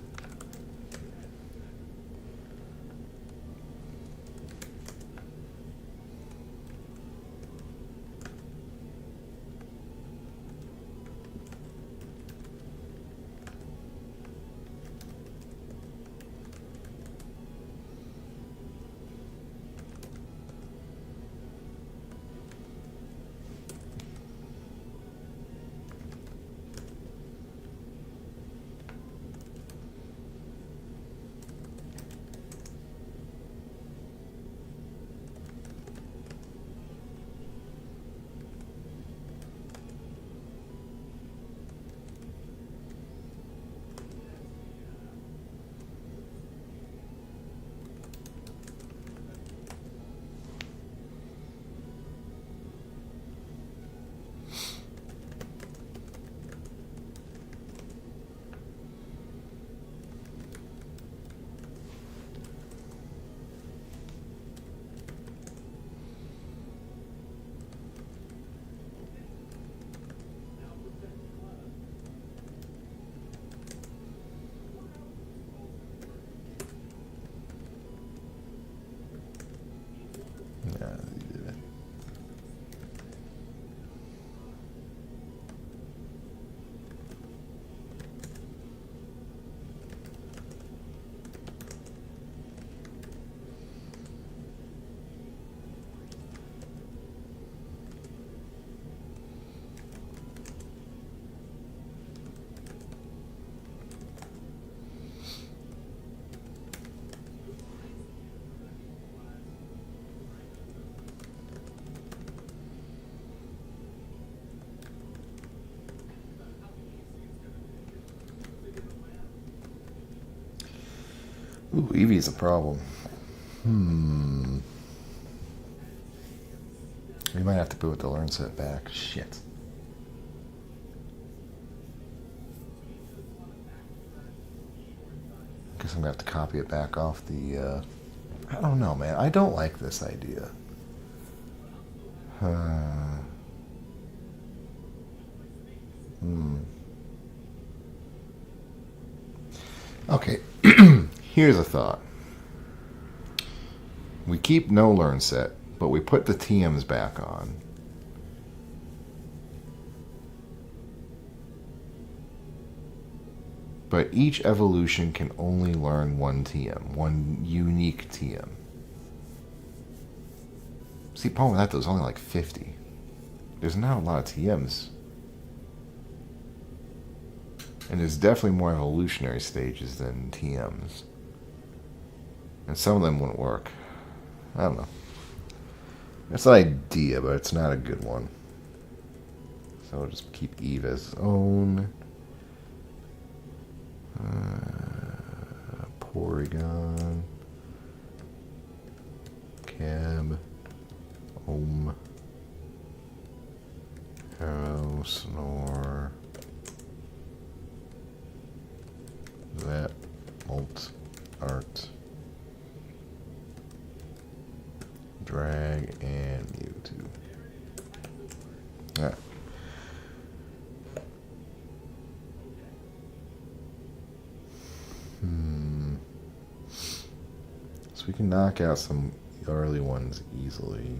Ooh, Eevee's a problem. We might have to put the learn set back. Shit. Guess I'm gonna have to copy it back off the. I don't know, man. I don't like this idea. Okay, here's a thought. We keep no learn set, but we put the TMs back on. But each evolution can only learn one TM, one unique TM. See, problem with that, there's only like 50. There's not a lot of TMs. And there's definitely more evolutionary stages than TMs. And some of them wouldn't work. I don't know. It's an idea, but it's not a good one. So we'll just keep Eve as own. Porygon. Cab. Harrow. Snore. That. Molt. Art. Drag and Mewtwo. Alright. So we can knock out some early ones easily.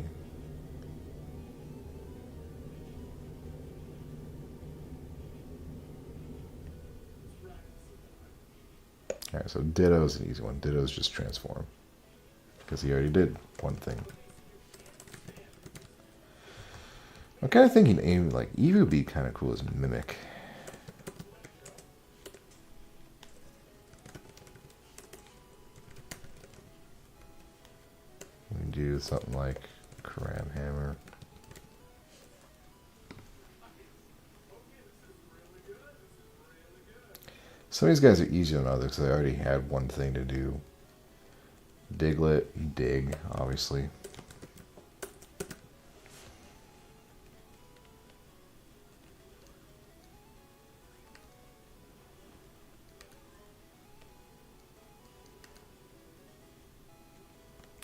Alright, so Ditto's an easy one. Ditto's just transform. Because he already did one thing. I'm kind of thinking Eevee, like, Eevee would be kind of cool as Mimic. We can do something like Crab Hammer. Some of these guys are easier than others because they already had one thing to do. Diglett, Dig, obviously.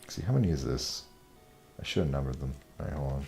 See, how many is this? I should have numbered them. Alright, hold on.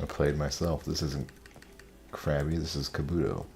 I played myself. This isn't Krabby, this is Kabuto.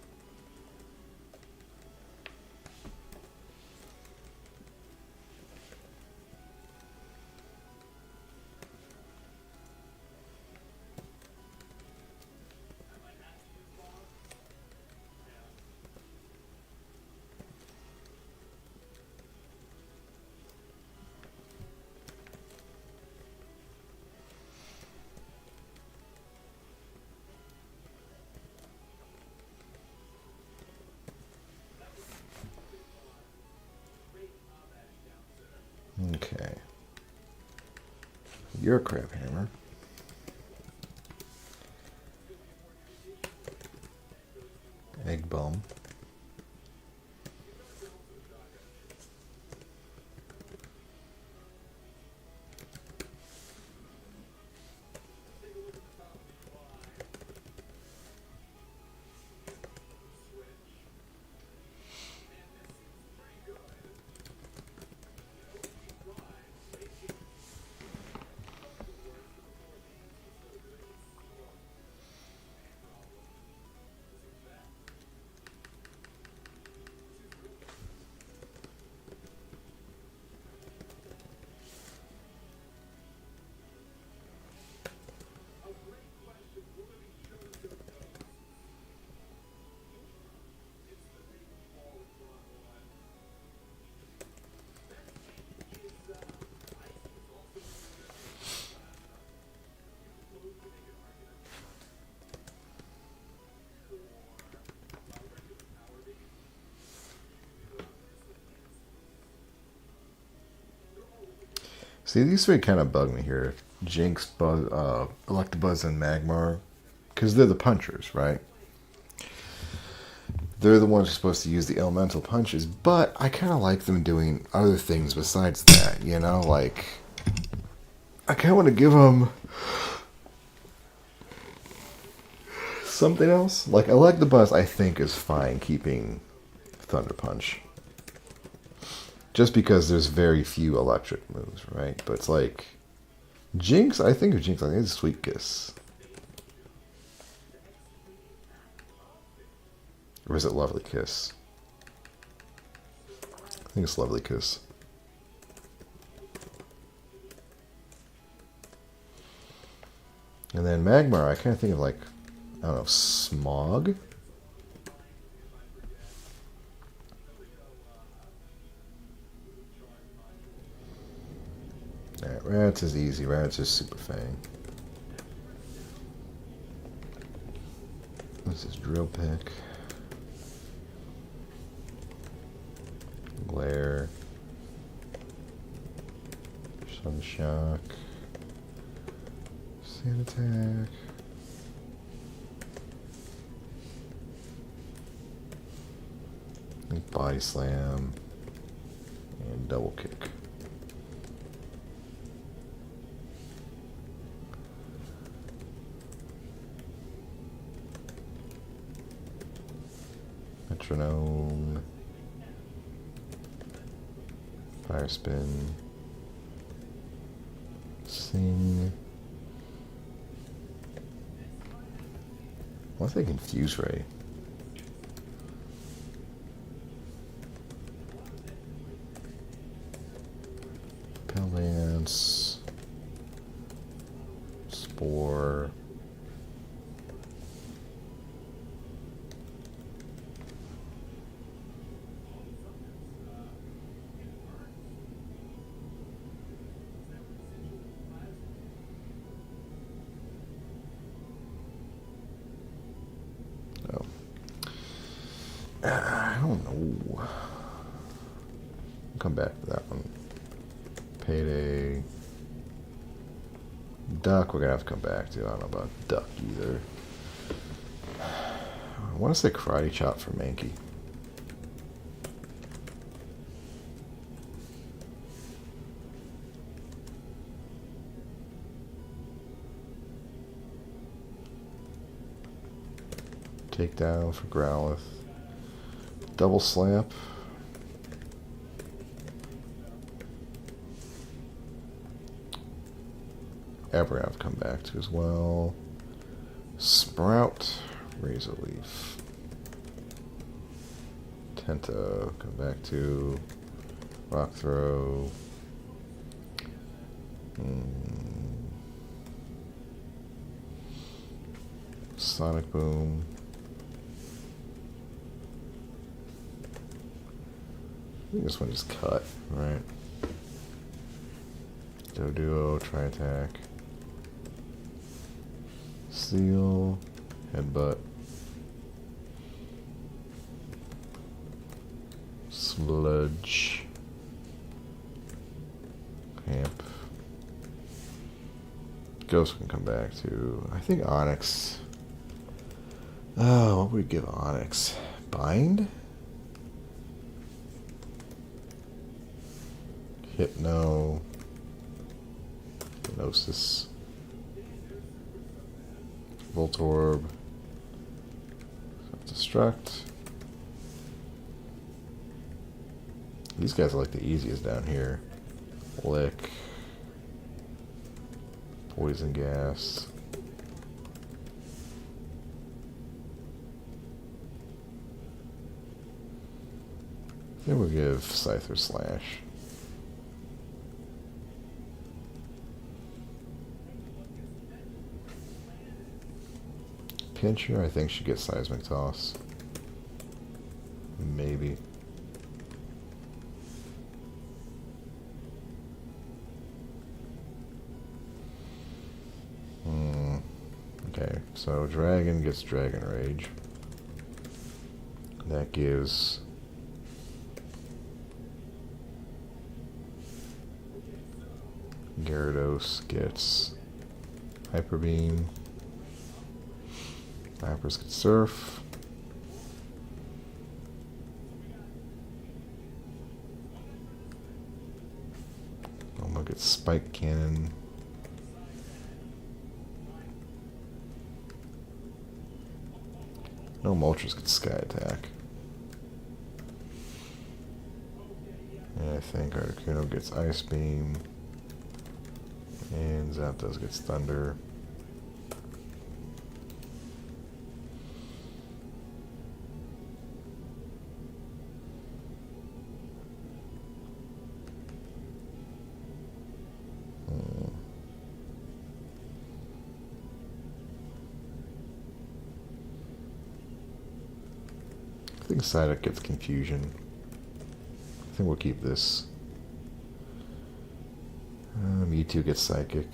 Okay. You're a crab hammer. Egg bomb. See, these three kind of bug me here. Jinx, Electabuzz, and Magmar. Because they're the punchers, right? They're the ones who are supposed to use the elemental punches, but I kind of like them doing other things besides that, you know? Like, I kind of want to give them something else. Like, Electabuzz, I think, is fine keeping Thunder Punch. Just because there's very few electric moves, right? But it's like, Jinx, I think it's Sweet Kiss. Or is it Lovely Kiss? I think it's Lovely Kiss. And then Magmar, I kind of think of like, I don't know, Smog? Alright, Rats is easy. Rats is Super Fang. This is Drill Pick. Glare. Sun Shock. Sand Attack. Body Slam. And Double Kick. Metronome. Fire Spin. Sing. What's that Confuse Ray? Pale Lance. Spore. I don't know. I'll come back to that one. Payday. Duck, we're going to have to come back to. I don't know about Duck either. I want to say Karate Chop for Mankey. Takedown for Growlithe. Double Slap. We're gonna have to come back to as well. Sprout, Razor Leaf. Tenta, come back to Rock Throw. Sonic Boom. I think this one just cut, right? Doduo, Tri Attack. Seal, Headbutt. Sludge. Camp. Ghost can come back to, I think, Onyx. Oh, what would we give Onyx? Bind? Hypno. Hypnosis. Voltorb. Destruct. These guys are like the easiest down here. Lick. Poison Gas. Then we'll give Scyther Slash. Pincher, I think, should get Seismic Toss. Maybe. Okay, so Dragon gets Dragon Rage. That gives Gyarados gets Hyper Beam. Lapras gets Surf. Oma gets Spike Cannon. No, Moltres gets Sky Attack. And I think Articuno gets Ice Beam. And Zapdos gets Thunder. I think Psyduck gets Confusion. I think we'll keep this. Mewtwo gets Psychic.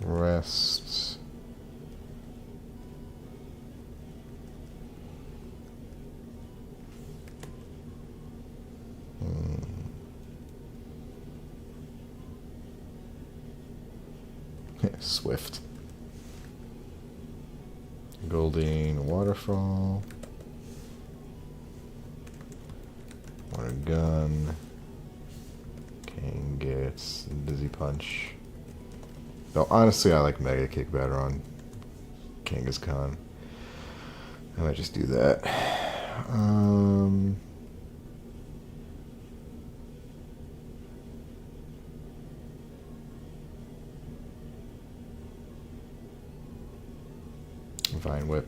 Rest. Swift. Goldeen, Waterfall. Water Gun. Kang gets Dizzy Punch. No, honestly, I like Mega Kick better on Kangaskhan. I might just do that. Vine Whip.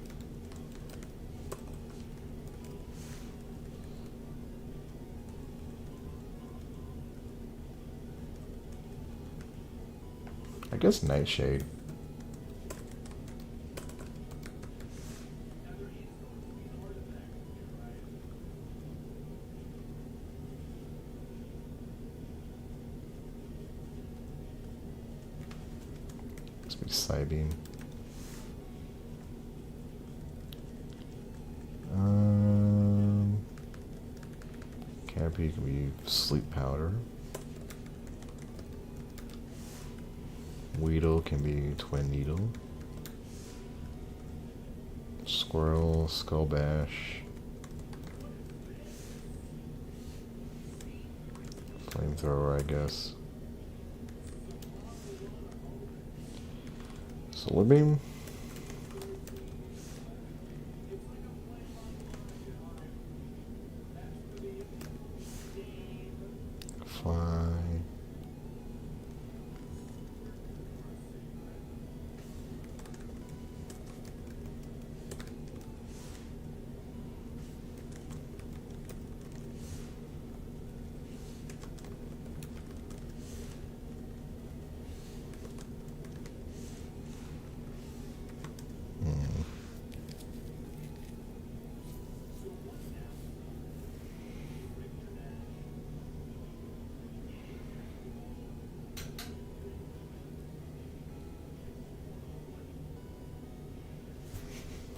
I guess Nightshade. Let's be Psybeam. Canopy can be Sleep Powder. Weedle can be Twin Needle. Squirrel, Skull Bash. Flamethrower, I guess. Solar Beam. fine.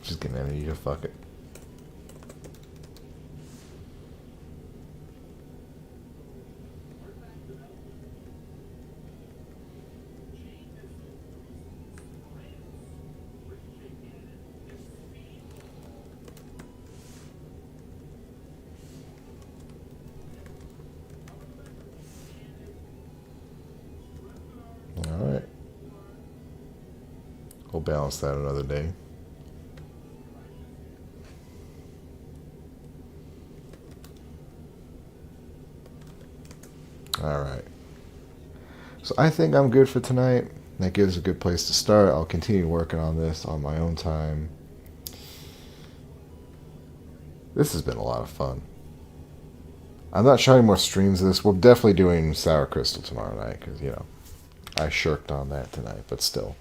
Just getting energy to fuck it. Alright. We'll balance that another day. Alright. So I think I'm good for tonight. That gives a good place to start. I'll continue working on this on my own time. This has been a lot of fun. I'm not trying more streams of this. We're definitely doing Sour Crystal tomorrow night because, you know, I shirked on that tonight, but still.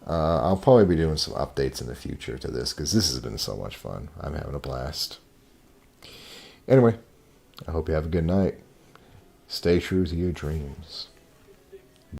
I'll probably be doing some updates in the future to this because this has been so much fun. I'm having a blast. Anyway, I hope you have a good night. Stay true to your dreams.